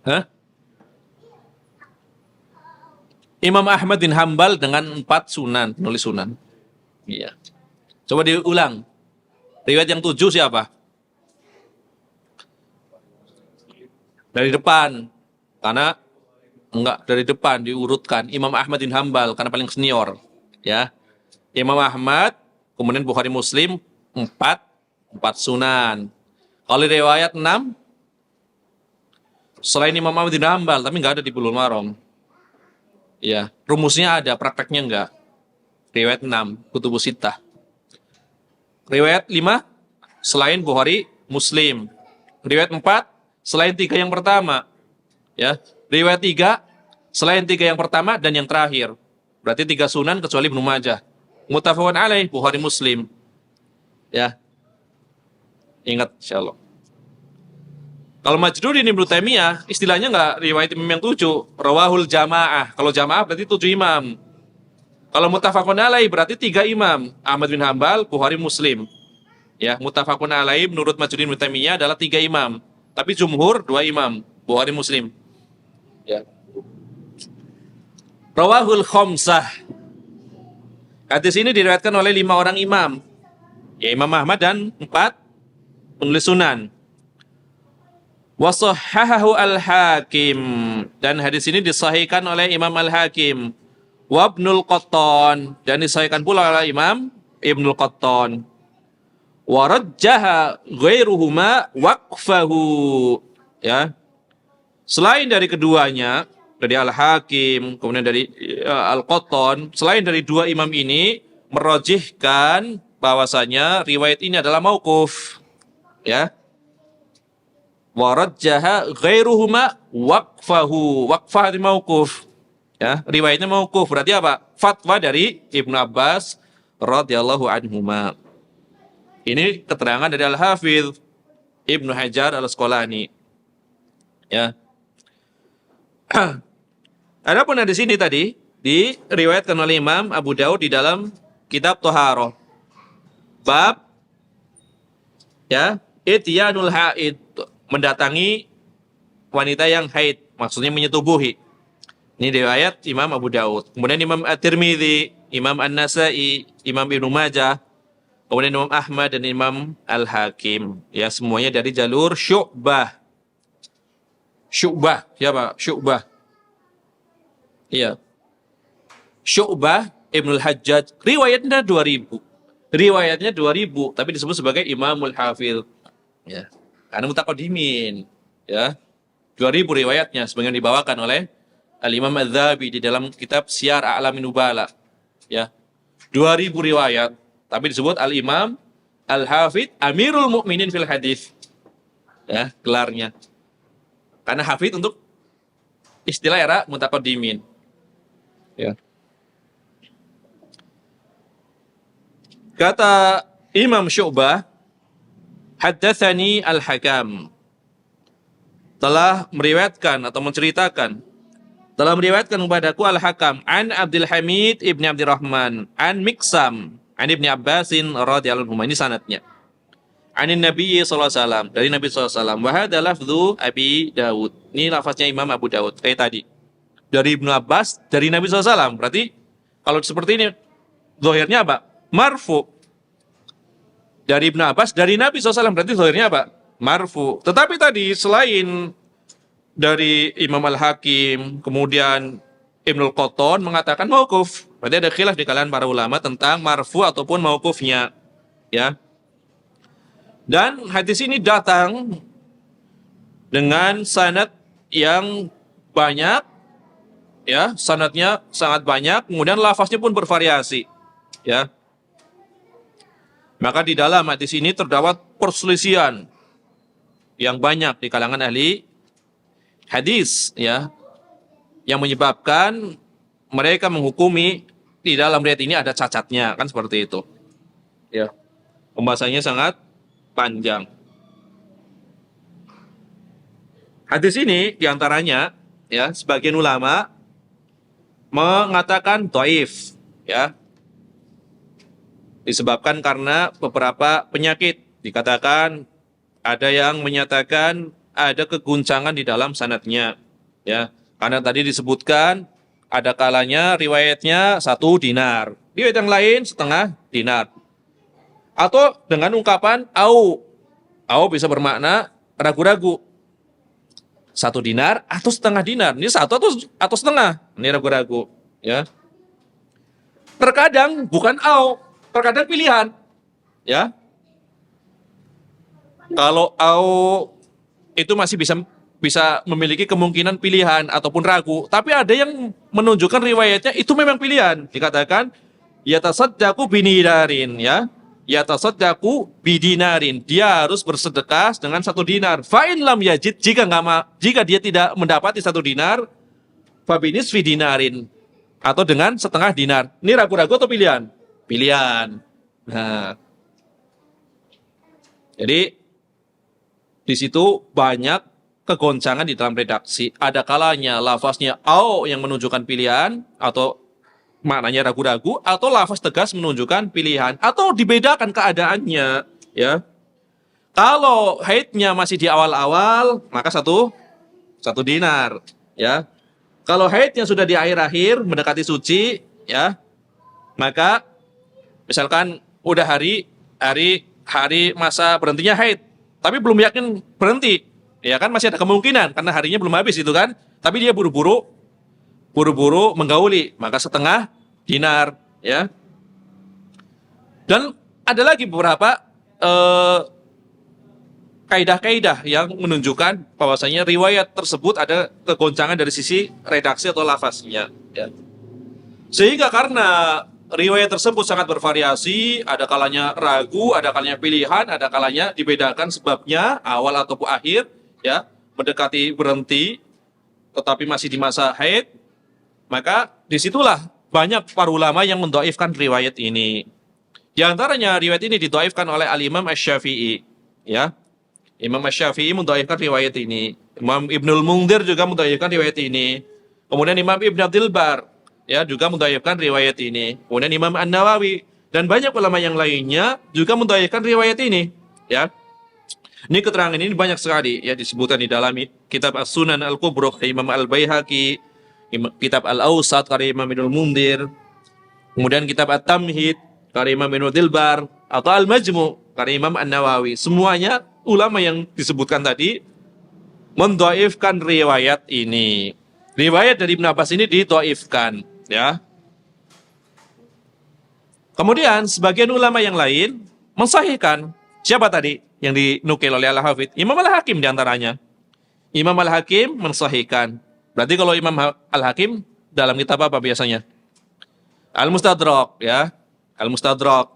Hah? Imam Ahmad bin Hambal dengan 4 sunan, penulis sunan. Iya. Coba diulang. Riwayat yang 7 siapa? Dari depan. Karena enggak dari depan diurutkan Imam Ahmad bin Hambal karena paling senior, ya. Imam Ahmad, kemudian Bukhari Muslim 4 sunan. Kalau riwayat 6 selain Imam Ahmad bin Hambal tapi enggak ada di Bulughul Maram. Ya, rumusnya ada, prakteknya enggak. Riwayat 6, Kutubus Sittah. Riwayat 5, selain Bukhari, Muslim. Riwayat 4, selain 3 yang pertama. Ya, riwayat 3, selain 3 yang pertama dan yang terakhir. Berarti 3 sunan kecuali Ibnu Majah. Muttafaqun alaih, Bukhari, Muslim. Ya. Ingat insyaallah. Kalau Majduddin Ibnu Taimiyah, istilahnya enggak riwayat imam yang 7, rawahul jamaah. Kalau jamaah berarti 7 imam. Kalau muttafaqun alaih berarti 3 imam, Ahmad bin Hambal, Bukhari, Muslim. Ya, muttafaqun alaih menurut Majduddin Ibnu Taimiyah adalah 3 imam. Tapi jumhur 2 imam, Bukhari, Muslim. Ya. Rawahul khamsah. Hadis ini diriwayatkan oleh 5 orang imam. Ya, Imam Ahmad dan 4 penulis sunan. Wa sahhahahu al-Hakim, dan hadis ini disahihkan oleh Imam Al-Hakim. Wa Ibnul Qattan, dan disahihkan pula oleh Imam Ibnul Qattan. Wa rajjaha ghairuhuma waqfahu, ya. Selain dari keduanya, dari Al-Hakim, kemudian dari Al-Qattan, selain dari 2 imam ini merajihkan bahwasanya riwayat ini adalah mauquf, ya. Wa rajjaha ghairuhuma waqfahu. Waqfah itu mauquf. Ya, riwayatnya mauquf. Berarti apa? Fatwa dari Ibnu Abbas radhiyallahu anhuma. Ini keterangan dari Al-Hafidz Ibnu Hajar Al-Asqalani. Ya. Adapun di sini tadi diriwayatkan oleh Imam Abu Daud di dalam kitab Thaharah. Bab ya, ityanul haid, mendatangi wanita yang haid, maksudnya menyetubuhi. Ini riwayat Imam Abu Daud. Kemudian Imam At-Tirmidzi, Imam An-Nasa'i, Imam Ibnu Majah, kemudian Imam Ahmad dan Imam Al-Hakim. Ya, semuanya dari jalur Syu'bah. Syu'bah, siapa? Syu'bah. Iya. Syu'bah Ibnul Hajjaj, riwayatnya 2000. Riwayatnya 2000, tapi disebut sebagai Imamul Hafidh. Ya. Karena mutaqaddimin, ya. 2000 riwayatnya, sebagian dibawakan oleh Al-Imam Adz-Dzahabi di dalam kitab Syiar A'lamin Nubala. Ya. 2000 riwayat, tapi disebut Al-Imam Al-Hafidh Amirul Mukminin fil Hadis. Ya, gelarnya. Karena hafidh untuk istilah era mutaqaddimin. Ya. Kata Imam Syu'bah, haddatsani Al-Hakam, telah meriwayatkan atau menceritakan, telah meriwayatkan kepadaku Al-Hakam an Abdul Hamid ibni Abdurrahman an Miksam an Ibni Abbasin radhiyallahu anhu. Ini sanadnya. Anin Nabi sallallahu alaihi wasallam, dari Nabi sallallahu alaihi wasallam. Wa hadza lafdzu Abi Dawud. Ini lafaznya Imam Abu Dawud kayak tadi. Dari Ibnu Abbas, dari Nabi sallallahu alaihi wasallam. Berarti kalau seperti ini zahirnya apa? Marfu. Dari Ibnu Abbas, dari Nabi SAW, berarti zahirnya apa? Marfu. Tetapi tadi selain dari Imam Al-Hakim, kemudian Ibnul Qattan mengatakan mauquf. Berarti ada khilaf di kalangan para ulama tentang marfu ataupun mauqufnya. Ya. Dan hadis ini datang dengan sanad yang banyak, ya, sanadnya sangat banyak, kemudian lafaznya pun bervariasi, ya. Maka di dalam hadis ini terdapat perselisihan yang banyak di kalangan ahli hadis, ya, yang menyebabkan mereka menghukumi di dalam riwayat ini ada cacatnya, kan seperti itu. Ya, pembahasannya sangat panjang. Hadis ini diantaranya, ya, sebagian ulama mengatakan dhaif, ya, disebabkan karena beberapa penyakit. Dikatakan ada yang menyatakan ada keguncangan di dalam sanadnya, ya, karena tadi disebutkan ada kalanya riwayatnya 1 dinar, riwayat yang lain setengah dinar, atau dengan ungkapan au bisa bermakna ragu-ragu, 1 dinar atau setengah dinar, ini 1 atau setengah, ini ragu-ragu, ya. Terkadang bukan au, terkadang pilihan, ya. Kalau au itu masih bisa memiliki kemungkinan pilihan ataupun ragu, tapi ada yang menunjukkan riwayatnya itu memang pilihan. Dikatakan yatasaddaqu binirarin, ya. Yatasaddaqu bidinarin, dia harus bersedekah dengan 1 dinar. Fa in lam yajid, jika dia tidak mendapati 1 dinar, fa binisfi dinarin, atau dengan setengah dinar. Ini ragu-ragu atau pilihan? Pilihan. Nah, jadi di situ banyak kegoncangan di dalam redaksi. Ada kalanya lafaznya au yang menunjukkan pilihan atau maknanya ragu-ragu, atau lafaz tegas menunjukkan pilihan, atau dibedakan keadaannya, ya. Kalau haidnya masih di awal-awal, maka satu dinar, ya. Kalau haidnya sudah di akhir-akhir mendekati suci, ya, maka misalkan udah hari masa berhentinya haid, tapi belum yakin berhenti, ya kan, masih ada kemungkinan karena harinya belum habis itu kan, tapi dia buru-buru menggauli, maka setengah dinar, ya. Dan ada lagi beberapa kaidah-kaidah yang menunjukkan bahwasanya riwayat tersebut ada kegoncangan dari sisi redaksi atau lafaznya, ya. Sehingga karena riwayat tersebut sangat bervariasi, ada kalanya ragu, ada kalanya pilihan, ada kalanya dibedakan sebabnya awal ataupun akhir, ya, mendekati berhenti tetapi masih di masa haid, maka disitulah banyak para ulama yang mendhaifkan riwayat ini. Di antaranya riwayat ini didhaifkan oleh Al-Imam Asy-Syafi'i, ya. Imam Asy-Syafi'i mendhaifkan riwayat ini. Imam Ibnul Mundhir juga mendhaifkan riwayat ini. Kemudian Imam Ibn Abdul Bar ya juga mendhaifkan riwayat ini. Kemudian Imam An-Nawawi dan banyak ulama yang lainnya juga mendhaifkan riwayat ini, ya. Ini keterangan ini banyak sekali ya disebutkan di dalam kitab As-Sunan Al-Kubra Imam Al-Baihaqi, kitab Al-Awsat karya Imam Ibnul Mundhir, kemudian kitab At-Tamhid karya Imam Ibnu Dilbar, atau Al-Majmu karya Imam An-Nawawi. Semuanya ulama yang disebutkan tadi mendhaifkan riwayat ini. Riwayat dari Ibnu Abbas ini didhaifkan, ya. Kemudian sebagian ulama yang lain mensahihkan. Siapa tadi yang dinukil oleh Al-Hafidz? Imam Al-Hakim diantaranya. Imam Al-Hakim mensahihkan. Berarti kalau Imam Al-Hakim dalam kitab apa biasanya? Al-Mustadrak, ya. Al-Mustadrak.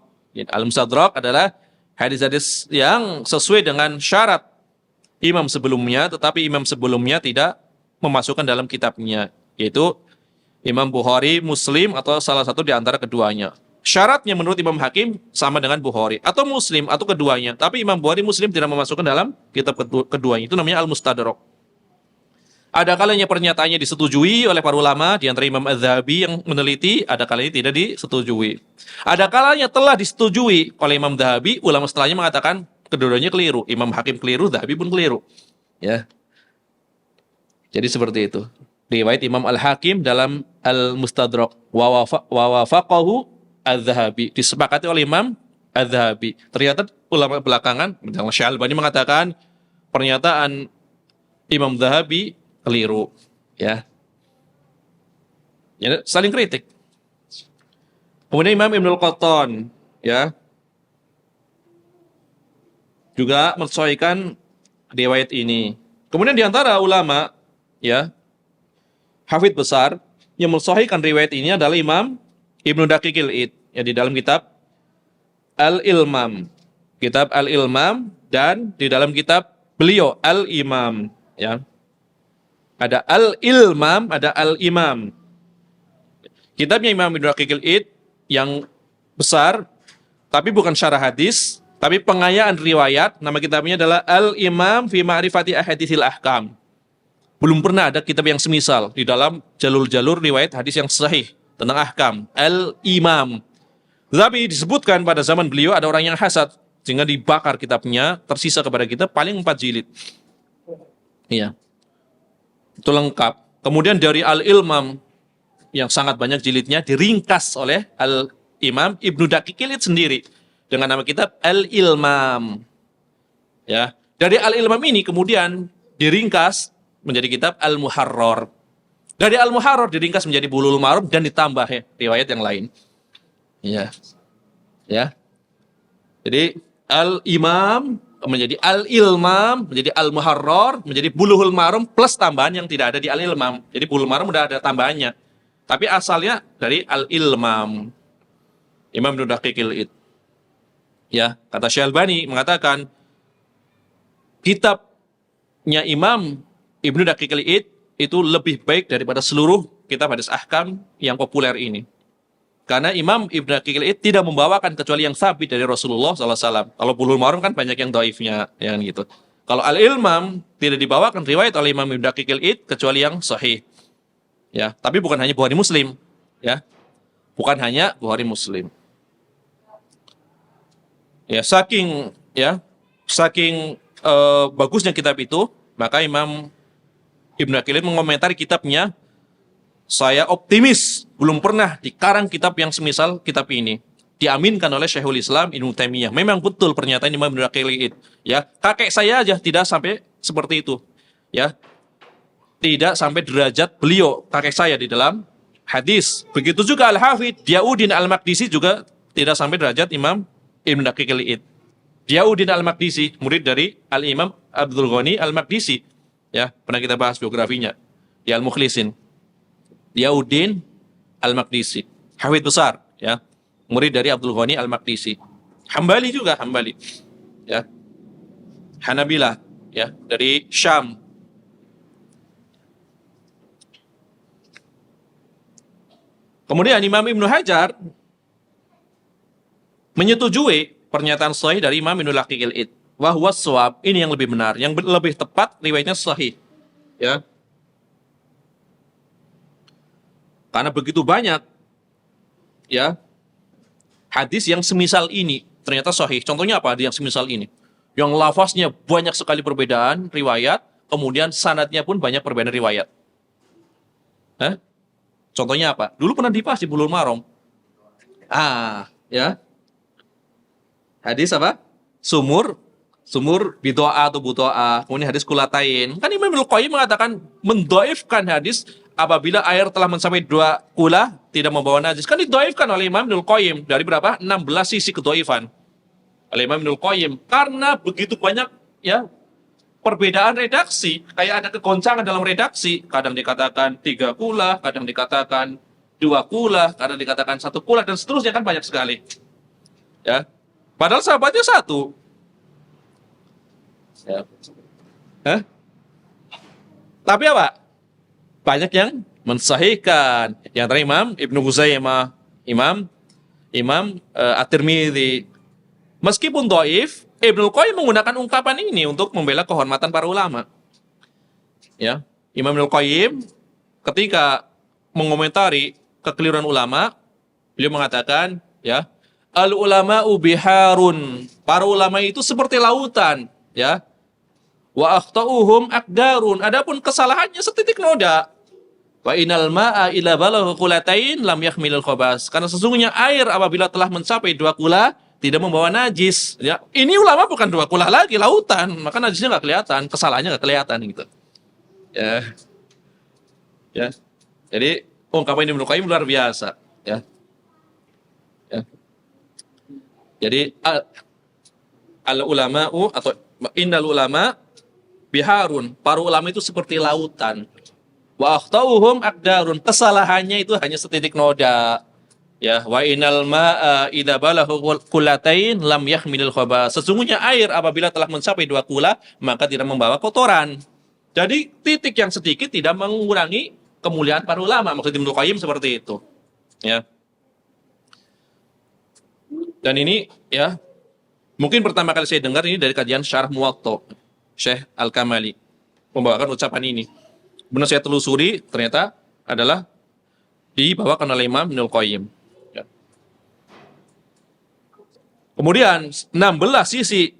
Al-Mustadrak adalah hadis-hadis yang sesuai dengan syarat imam sebelumnya, tetapi imam sebelumnya tidak memasukkan dalam kitabnya, yaitu Imam Bukhari, Muslim, atau salah satu di antara keduanya. Syaratnya menurut Imam Hakim sama dengan Bukhari atau Muslim atau keduanya, tapi Imam Bukhari Muslim tidak memasukkan dalam kitab keduanya. Itu namanya Al-Mustadrak. Ada kalanya pernyataannya disetujui oleh para ulama, di antara Imam Az-Zahabi yang meneliti, ada kalanya tidak disetujui. Ada kalanya telah disetujui oleh Imam Zahabi, ulama setelahnya mengatakan keduanya keliru. Imam Hakim keliru, Zahabi pun keliru. Ya. Jadi seperti itu. Riwayat Imam Al-Hakim dalam Al-Mustadrak wa wafaqahu Az-Zahabi, disepakati oleh Imam Az-Zahabi. Ternyata ulama belakangan, misalnya Syalbani mengatakan pernyataan Imam Zahabi keliru, ya. Ya, saling kritik. Kemudian Imam Ibnul Qattan, ya, juga mensahihkan riwayat ini. Kemudian di antara ulama, ya, hafidz besar yang mensahihkan riwayat ini adalah Imam Ibnu Daqiqil Id, ya, di dalam kitab Al-Ilmam. Kitab Al-Ilmam, dan di dalam kitab beliau Al-Imam, ya. Ada Al-Ilmam, ada Al-Imam. Kitabnya Imam Ibnu Daqiqil Id yang besar, tapi bukan syarah hadis, tapi pengayaan riwayat. Nama kitabnya adalah Al-Imam fi Ma'rifati Ahaditsil Ahkam. Belum pernah ada kitab yang semisal di dalam jalur-jalur riwayat hadis yang sahih tentang ahkam. Al-Imam. Tetapi disebutkan pada zaman beliau ada orang yang hasad, sehingga dibakar kitabnya, tersisa kepada kita paling 4 jilid. Iya. Itu lengkap. Kemudian dari Al-Ilmam yang sangat banyak jilidnya diringkas oleh Al-Imam Ibnu Daqiqil Id sendiri dengan nama kitab Al-Ilmam. Ya. Dari Al-Ilmam ini kemudian diringkas menjadi kitab Al-Muharrar. Dari Al-Muharrar diringkas menjadi Bulughul Maram dan ditambah, ya, riwayat yang lain. Ya. Ya. Jadi Al-Imam menjadi Al-Ilmam, menjadi Al-Muharrar, menjadi Bulughul Maram plus tambahan yang tidak ada di Al-Ilmam. Jadi Bulughul Maram udah ada tambahannya. Tapi asalnya dari Al-Ilmam. Imam Ibnu Daqiqil Id. Ya, kata Syalbani mengatakan kitabnya Imam Ibnu Daqiqil Id itu lebih baik daripada seluruh kitab hadis ahkam yang populer ini. Karena Imam Ibnu Daqiqil Id tidak membawakan kecuali yang sabit dari Rasulullah SAW. Kalau Bulughul Maram kan banyak yang dhaifnya, ya kan gitu. Kalau Al-Ilmam tidak dibawakan riwayat oleh Imam Ibnu Daqiqil Id kecuali yang sahih. Ya, tapi bukan hanya Bukhari Muslim, ya. Bukan hanya Bukhari Muslim. Ya, saking bagusnya kitab itu, maka Imam Ibnu Daqiqil Id mengomentari kitabnya, saya optimis belum pernah dikarang kitab yang semisal kitab ini. Diaminkan oleh Syekhul Islam Ibnu Taimiyah. Memang betul pernyataan Imam Ibnu Daqiqil Id. Ya, kakek saya aja tidak sampai seperti itu. Ya, tidak sampai derajat beliau, kakek saya di dalam hadis. Begitu juga Al-Hafidz Diyauddin Al-Maqdisi juga tidak sampai derajat Imam Ibnu Daqiqil Id. Diyauddin Al-Maqdisi, murid dari Al-Imam Abdul Ghani Al-Maqdisi. Ya, pernah kita bahas biografinya di Al-Mukhlisin. Diyauddin Al-Maqdisi, hafidz besar, ya, murid dari Abdul Ghani Al-Maqdisi. Hambali juga, Hambali, ya, Hanabilah, ya, dari Syam. Kemudian Imam Ibnu Hajar menyetujui pernyataan sahih dari Imam Ibnu Daqiqil Id. wa huwa shawab, ini yang lebih benar, yang lebih tepat riwayatnya sahih. Ya. Karena begitu banyak ya hadis yang semisal ini ternyata sahih. Contohnya apa? Yang semisal ini. Yang lafaznya banyak sekali perbedaan riwayat, kemudian sanadnya pun banyak perbedaan riwayat. Hah? Contohnya apa? Dulu pernah dibahas di Bulughul Maram. Ya. Hadis apa? Sumur bidoa atau butoa. Kemudian hadis kulatain. Kan Imam Ibnu Qayyim mengatakan mendoifkan hadis apabila air telah mencapai 2 kula tidak membawa najis. Kan didoifkan oleh Imam Ibnu Qayyim dari berapa? 16 sisi kedoifan oleh Imam Ibnu Qayyim. Karena begitu banyak ya perbedaan redaksi, kayak ada kegoncangan dalam redaksi. Kadang dikatakan 3 kula, kadang dikatakan 2 kula, kadang dikatakan 1 kula, dan seterusnya, kan banyak sekali. Ya, padahal sahabatnya 1. Ya. Hah? Tapi apa? Banyak yang mensahihkan. Yang tadi Imam Ibnu Huzaimah, Imam At-Tirmidzi. Meskipun dhaif, Ibnu Qayyim menggunakan ungkapan ini untuk membela kehormatan para ulama. Ya, Imam Ibnu Qayyim ketika mengomentari kekeliruan ulama, beliau mengatakan, ya, al ulama'u biharun. Para ulama itu seperti lautan, ya. Wa akhtauhum akdarun. Adapun kesalahannya setitik noda. Wa inal ma'a ila balagha qulatain lam yahmilul khabas. Karena sesungguhnya air apabila telah mencapai 2 kula tidak membawa najis. Ya, ini ulama bukan 2 kula lagi, lautan. Maka najisnya nggak kelihatan, kesalahannya nggak kelihatan gitu. Ya, ya. Jadi ungkapan Ibnu Qayyim luar biasa. Ya, ya. Jadi al ulama'u atau innal ulama biharun, para ulama itu seperti lautan. Wa akhtauhum akdarun, kesalahannya itu hanya setitik noda. Ya, wa innal ma'a idza balagha qullatain lam yahmilul khabas. Sesungguhnya air apabila telah mencapai 2 kula maka tidak membawa kotoran. Jadi titik yang sedikit tidak mengurangi kemuliaan para ulama. Maksud Ibnu Qayyim seperti itu. Ya. Dan ini ya mungkin pertama kali saya dengar ini dari kajian Syarah Muwatta Syekh Al-Kamali membawakan ucapan ini. Benar saya telusuri, ternyata adalah dibawakan oleh Imam Ibnu Qayyim. Ya. Kemudian 16 sisi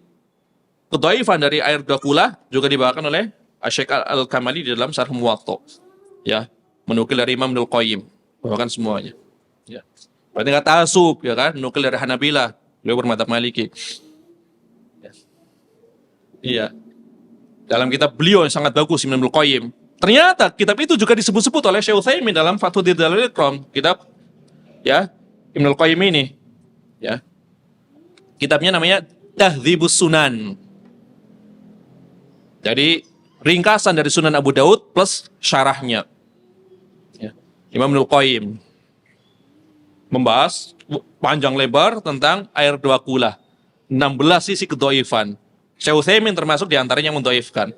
kedhaifan dari air 2 kula juga dibawakan oleh Syekh Al-Kamali di dalam Syarah Muwatta. Ya, menukil dari Imam Ibnu Qayyim, bawakan semuanya. Ya. Berarti nggak ta'assub, ya kan? Menukil dari Hanabilah, beliau bermadzhab Maliki. Ya. Iya. Dalam kitab beliau yang sangat bagus, Imam Ibnu Qayyim. Ternyata kitab itu juga disebut-sebut oleh Syekh Utsaimin dalam Fathul Jalalain Ikram. Kitab ya Ibnu Qayyim ini. Ya. Kitabnya namanya Tahdzibus Sunan. Jadi ringkasan dari Sunan Abu Daud plus syarahnya. Ya. Imam Ibnu Qayyim membahas panjang lebar tentang air 2 kula. 16 sisi kedhaifan. Syekh Utsaimin termasuk diantaranya yang mendoifkan.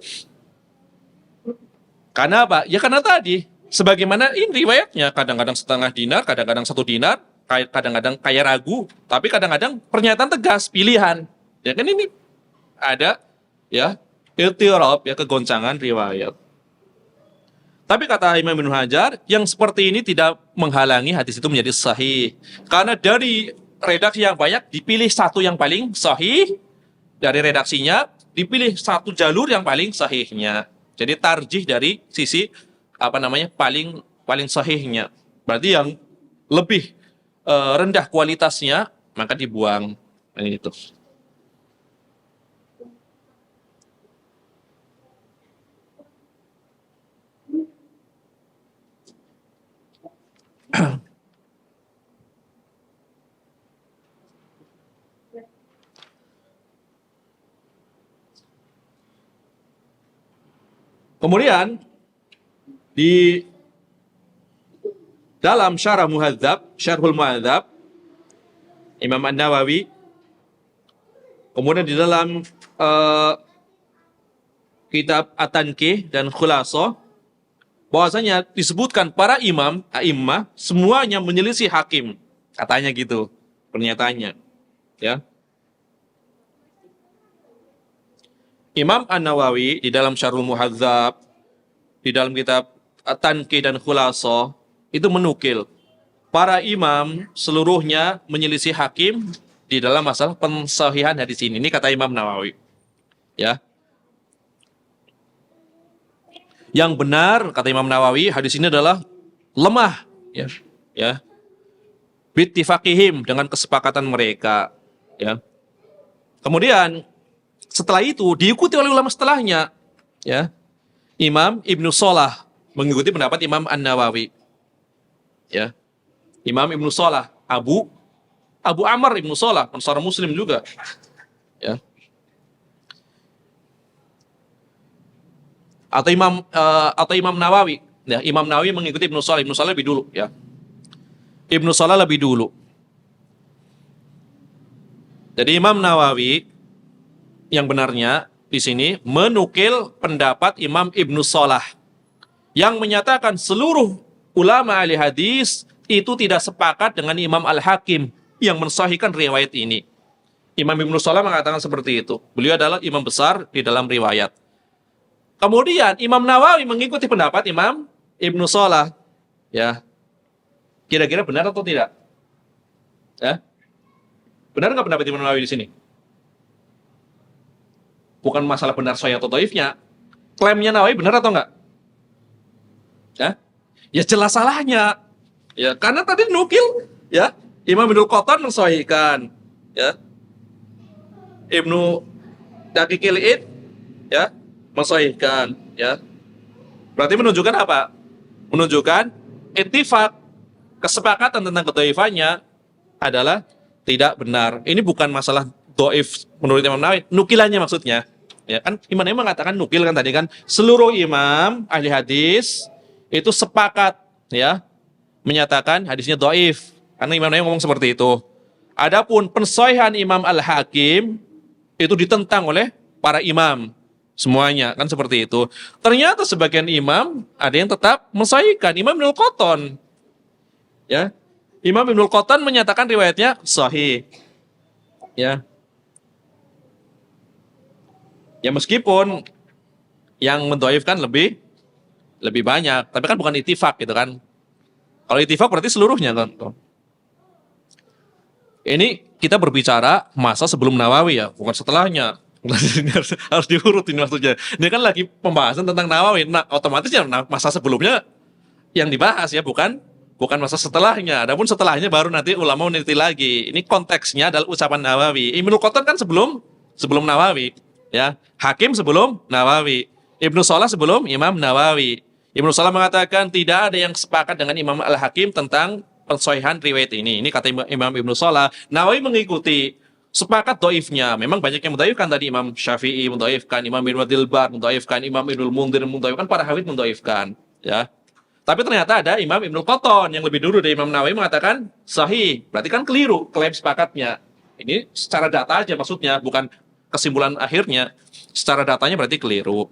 Karena apa? Ya karena tadi, sebagaimana ini riwayatnya, kadang-kadang 0,5 dinar, kadang-kadang 1 dinar, kadang-kadang kayak ragu, tapi kadang-kadang pernyataan tegas, pilihan. Ya kan ini ada ya iltirab, ya kegoncangan riwayat. Tapi kata Imam Ibnu Hajar, yang seperti ini tidak menghalangi hadis itu menjadi sahih. Karena dari redaksi yang banyak dipilih satu yang paling sahih. Dari redaksinya dipilih satu jalur yang paling sahihnya. Jadi tarjih dari sisi paling sahihnya. Berarti yang lebih rendah kualitasnya maka dibuang. Itu. Kemudian di dalam Syarah Muhadzab, Syarhul Muhadzab, Imam An-Nawawi, kemudian di dalam kitab At-Tanqih dan Khulasaah, bahwasanya disebutkan para imam, a'immah, semuanya menyelisih hakim. Katanya gitu, pernyataannya. Ya. Imam An-Nawawi di dalam Syarhul Muhadzab, di dalam kitab At-Tanqih dan Khulathah itu menukil para imam seluruhnya menyelisih hakim di dalam masalah pensahihan hadis ini. Ini kata Imam Nawawi. Ya. Yang benar kata Imam Nawawi, hadis ini adalah lemah, ya. Ya. Bittifaqihim, dengan kesepakatan mereka, ya. Kemudian setelah itu diikuti oleh ulama setelahnya, ya. Imam Ibnu Shalah mengikuti pendapat Imam An-Nawawi. Ya. Imam Ibnu Shalah, Abu Amr Ibnu Shalah, seorang muslim juga. Ya. Atau Imam Nawawi. Ya, Imam Nawawi mengikuti Ibnu Shalah. Ibnu Shalah lebih dulu, ya. Ibnu Shalah lebih dulu. Jadi Imam Nawawi yang benarnya di sini menukil pendapat Imam Ibnu Shalah yang menyatakan seluruh ulama ahli hadis itu tidak sepakat dengan Imam Al-Hakim yang mensahihkan riwayat ini. Imam Ibnu Shalah mengatakan seperti itu. Beliau adalah imam besar di dalam riwayat. Kemudian Imam Nawawi mengikuti pendapat Imam Ibnu Shalah. Ya. Kira-kira benar atau tidak? Ya. Benar nggak pendapat Imam Nawawi di sini? Bukan masalah benar sahih atau dhaifnya. Klaimnya Nawawi benar atau enggak? Ya. Ya jelas salahnya. Ya, karena tadi nukil, ya. Imam Ibnu Qattan mensahihkan, ya. Ibnu Daqiqil Id, ya, mensahihkan, ya. Berarti menunjukkan apa? Menunjukkan ittifaq, kesepakatan tentang kedhaifannya adalah tidak benar. Ini bukan masalah dhaif menurut Imam Nawawi, nukilannya maksudnya. Ya kan Imam Nawawi mengatakan nukil kan tadi kan, seluruh imam ahli hadis itu sepakat, ya, menyatakan hadisnya dhaif. Karena Imam Nawawi ngomong seperti itu. Adapun pensahihan Imam Al-Hakim itu ditentang oleh para imam semuanya, kan seperti itu. Ternyata sebagian imam ada yang tetap mensahihkan. Imam Ibnu Qattan, ya, Imam Ibnu Qattan menyatakan riwayatnya sahih, ya. Ya meskipun yang mendhaifkan lebih banyak, tapi kan bukan ittifaq gitu kan. Kalau ittifaq berarti seluruhnya kan. Ini kita berbicara masa sebelum Nawawi ya, bukan setelahnya. Harus diurut ini maksudnya. Ini kan lagi pembahasan tentang Nawawi. Nah, otomatis ya masa sebelumnya yang dibahas ya, bukan masa setelahnya. Adapun setelahnya baru nanti ulama meneliti lagi. Ini konteksnya adalah ucapan Nawawi. Ibnu Qattan kan sebelum Nawawi, ya. Hakim sebelum Nawawi. Ibnu Shalah sebelum Imam Nawawi. Ibnu Shalah mengatakan tidak ada yang sepakat dengan Imam Al-Hakim tentang pensahihan riwayat ini. Ini kata Imam Ibnu Shalah. Nawawi mengikuti, sepakat dhaifnya. Memang banyak yang mendhaifkan tadi, Imam Syafi'i mendhaifkan, Imam Ibnu Abdul Bar mendhaifkan, Imam Ibnu Mundzir mendhaifkan, para hafidz mendhaifkan, ya. Tapi ternyata ada Imam Ibnu Qattan yang lebih dulu dari Imam Nawawi mengatakan sahih. Berarti kan keliru klaim sepakatnya. Ini secara data aja maksudnya, bukan kesimpulan akhirnya. Secara datanya berarti keliru.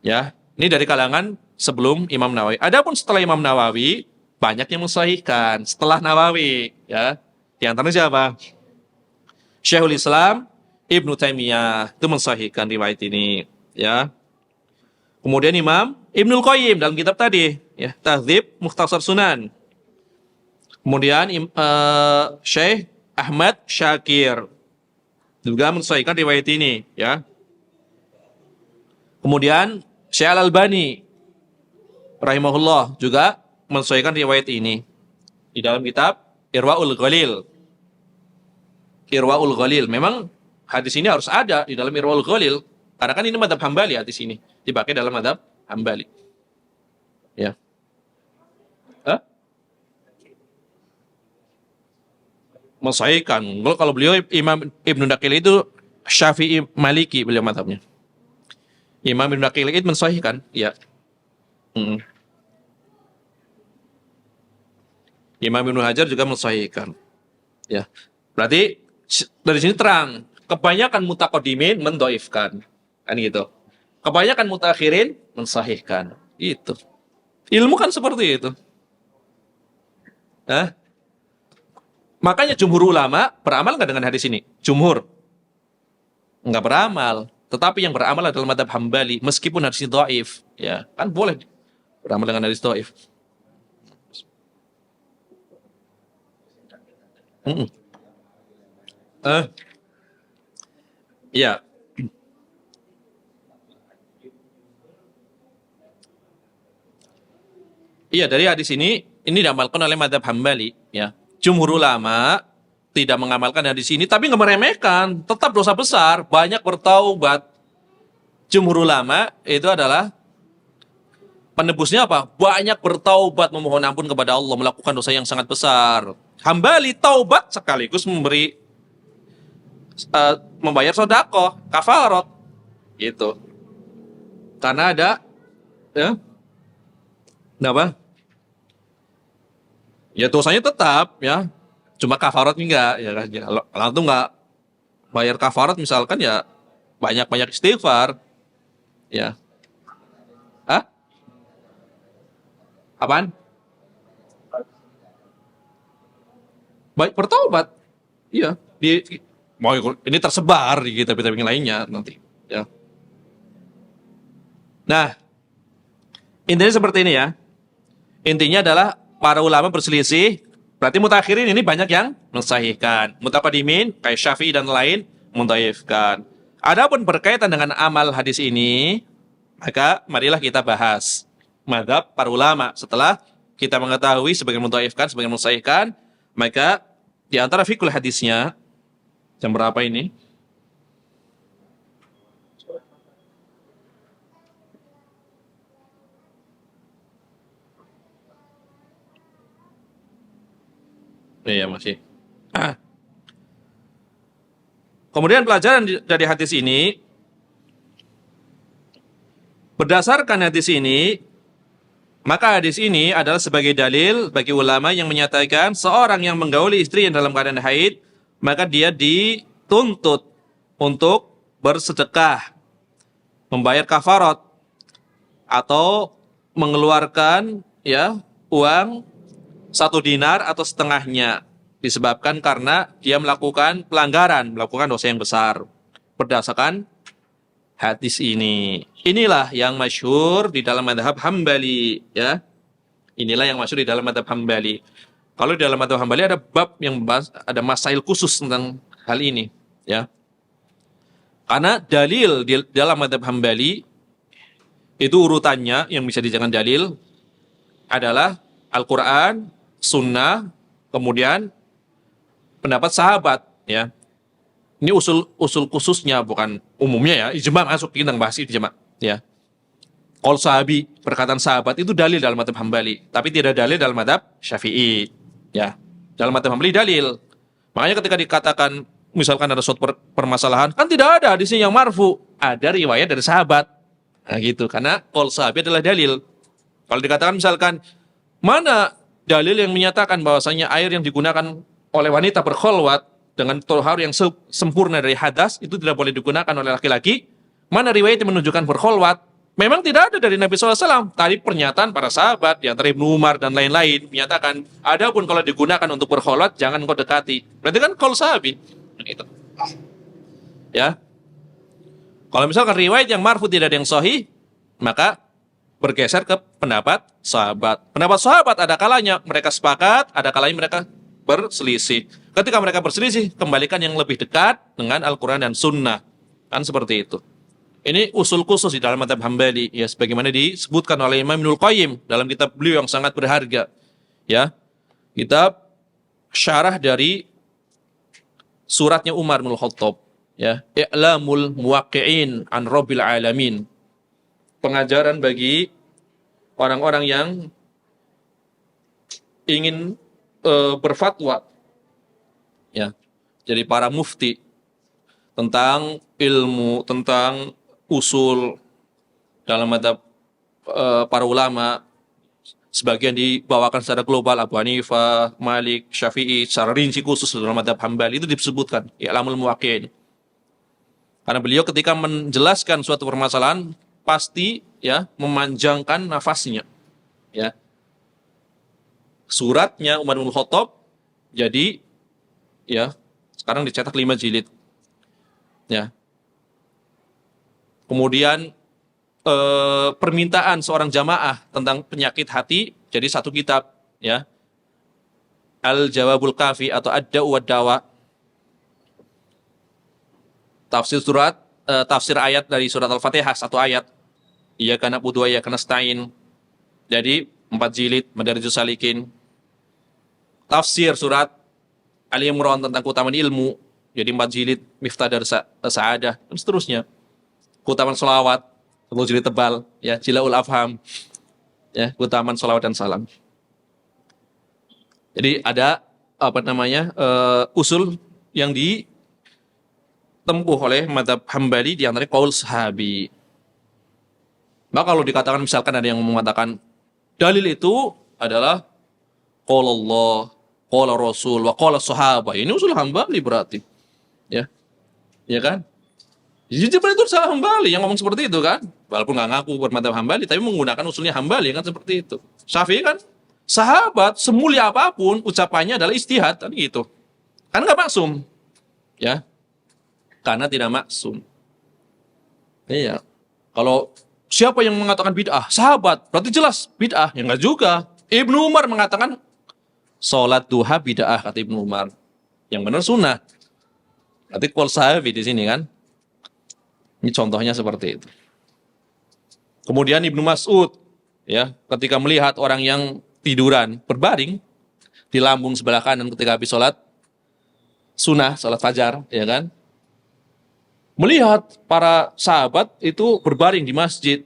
Ya, ini dari kalangan sebelum Imam Nawawi. Adapun setelah Imam Nawawi, banyak yang mensahihkan setelah Nawawi, ya. Di antaranya siapa? Syekhul Islam Ibnu Taimiyah itu mensahihkan riwayat ini, ya. Kemudian Imam Ibnul Qayyim dalam kitab tadi, ya, Tahdzib Mukhtasar Sunan. Kemudian Syekh Ahmad Syakir juga mensahihkan riwayat ini, ya. Kemudian Syekh Al-Albani rahimahullah juga mensahihkan riwayat ini di dalam kitab Irwaul Ghalil. Irwaul Ghalil. Memang hadis ini harus ada di dalam Irwaul Ghalil karena kan ini mazhab Hambali, hadis ini dipakai dalam mazhab Hambali. Ya. Hah? Mensahihkan. Kalau beliau Imam Ibnu Daqiq itu Syafi'i Maliki beliau mazhabnya. Imam Ibnu Daqiq itu mensahihkan, ya. Imam Ibnu Hajar juga mensahihkan. Ya. Berarti dari sini terang, kebanyakan mutaqaddimin mendhaifkan. Kan gitu. Kebanyakan mutakhirin mensahihkan. Itu. Ilmu kan seperti itu. Hah? Makanya jumhur ulama beramal nggak dengan hadis ini? Jumhur nggak beramal. Tetapi yang beramal adalah madhab Hambali, meskipun hadis dhaif, ya kan boleh beramal dengan hadis dhaif. Mm-mm. Eh, ya, iya dari hadis ini diamalkan oleh madhab Hambali, ya. Jumhur ulama tidak mengamalkan hadis ini, tapi nggak meremehkan, tetap dosa besar, banyak bertaubat. Jumhur ulama itu adalah penebusnya apa? Banyak bertaubat memohon ampun kepada Allah, melakukan dosa yang sangat besar. Hambali taubat sekaligus membayar sodako, kafarot, gitu. Karena ada, ya, kenapa? Ya dosanya tetap, ya. Cuma kafarat enggak, ya kan? Ya, kalau itu enggak bayar kafarat misalkan ya banyak-banyak istighfar, ya. Hah? Apaan? Baik bertobat. Iya, mau ini tersebar di kitab-kitab yang lainnya nanti, ya. Nah, intinya seperti ini ya. Intinya adalah para ulama berselisih. Berarti mutakhirin ini banyak yang mensahihkan. Mutaqaddimin kayak Syafi'i dan lain mendhaifkan. Adapun berkaitan dengan amal hadis ini, maka marilah kita bahas mazhab para ulama. Setelah kita mengetahui sebagian mendhaifkan, sebagian mensahihkan, maka di antara fikul hadisnya jam berapa ini? Iya masih. Ah. Kemudian pelajaran dari hadis ini, berdasarkan hadis ini, maka hadis ini adalah sebagai dalil bagi ulama yang menyatakan seorang yang menggauli istri yang dalam keadaan haid, maka dia dituntut untuk bersedekah, membayar kafarat, atau mengeluarkan ya uang 1 dinar atau setengahnya, disebabkan karena dia melakukan pelanggaran, melakukan dosa yang besar. Berdasarkan hadis ini. Inilah yang masyhur di dalam madhab Hambali, ya. Inilah yang masyhur di dalam madhab Hambali. Kalau di dalam madhab Hambali ada bab yang membahas, ada masail khusus tentang hal ini, ya. Karena dalil di dalam madhab Hambali itu urutannya yang bisa dijadikan dalil adalah Al-Quran, Sunnah, kemudian pendapat sahabat, ya. Ini usul khususnya, bukan umumnya ya. Ijma masuk, kita bahas ijma, ya. Qaul sahabi, perkataan sahabat itu dalil dalam mazhab Hambali, tapi tidak dalil dalam mazhab Syafi'i, ya. Dalam mazhab Hambali dalil. Makanya ketika dikatakan misalkan ada suatu permasalahan, kan tidak ada hadisnya yang marfu, ada riwayat dari sahabat. Nah, gitu. Karena qaul sahabi adalah dalil. Kalau dikatakan misalkan mana dalil yang menyatakan bahwasanya air yang digunakan oleh wanita berkholwat dengan tohar yang sempurna dari hadas itu tidak boleh digunakan oleh laki-laki. Mana riwayat yang menunjukkan berkholwat? Memang tidak ada dari Nabi SAW. Tadi pernyataan para sahabat, yang dari Ibnu Umar dan lain-lain, menyatakan, adapun kalau digunakan untuk berkholwat, jangan kau dekati. Berarti kan qaul sahabi. Itu. Ya. Kalau misalkan riwayat yang marfu tidak ada yang sahih, maka bergeser ke pendapat sahabat. Pendapat sahabat ada kalanya mereka sepakat, ada kalanya mereka berselisih. Ketika mereka berselisih, kembalikan yang lebih dekat dengan Al-Quran dan Sunnah. Kan seperti itu. Ini usul khusus di dalam mazhab Hambali, ya, sebagaimana disebutkan oleh Imam Ibnul Qayyim dalam kitab beliau yang sangat berharga, ya, kitab syarah dari suratnya Umar bin Khattab, ya, I'lamul Muwaqqi'in an Rabbil Alamin, pengajaran bagi orang-orang yang ingin berfatwa, ya, jadi para mufti tentang ilmu, tentang usul dalam madzhab para ulama. Sebagian dibawakan secara global, Abu Hanifah, Malik, Syafi'i, secara rinci khusus dalam madzhab Hambali itu disebutkan I'lamul Muwaqqi'in. Karena beliau ketika menjelaskan suatu permasalahan pasti, ya, memanjangkan nafasnya, ya. Suratnya Umar bin Khattab jadi, ya, sekarang dicetak 5 jilid, ya. Kemudian permintaan seorang jamaah tentang penyakit hati jadi satu kitab, ya. Al-Jawabul Kafi atau Ad-Da'u wad-Dawa. Tafsir ayat dari surat Al-Fatihah, satu ayat. Iyyaka na'budu wa iyyaka nasta'in. Jadi 4 jilid Madarijus Salikin. Tafsir surat Ali Imran tentang keutamaan ilmu, jadi 4 jilid Miftah Dar Sa'adah, dan seterusnya. Keutamaan selawat, 1 jilid tebal, ya, Jilaul Afham, ya, keutamaan selawat dan salam. Jadi ada usul yang ditempuh oleh mazhab Hambali di antaranya qaul sahabi. Maka kalau dikatakan misalkan ada yang mengatakan dalil itu adalah qala Allah, qala Rasul, wa qala sahabat. Ini usul Hambali berarti. Ya. Ya kan? Jadi itu salah Hambali yang ngomong seperti itu kan? Walaupun nggak ngaku bermadzhab Hambali tapi menggunakan usulnya Hambali kan seperti itu. Syafi'i kan sahabat semulia apapun ucapannya adalah ijtihad kan gitu. Kan nggak maksum. Ya. Karena tidak maksum. Iya. Kalau siapa yang mengatakan bid'ah? Sahabat. Berarti jelas bid'ah. Ya enggak juga. Ibnu Umar mengatakan sholat duha bid'ah, kata Ibnu Umar. Yang benar sunnah. Berarti qaul sahabi di sini kan. Ini contohnya seperti itu. Kemudian Ibnu Mas'ud, ya, ketika melihat orang yang tiduran berbaring di lambung sebelah kanan ketika habis sholat sunnah, sholat fajar, ya kan? Melihat para sahabat itu berbaring di masjid,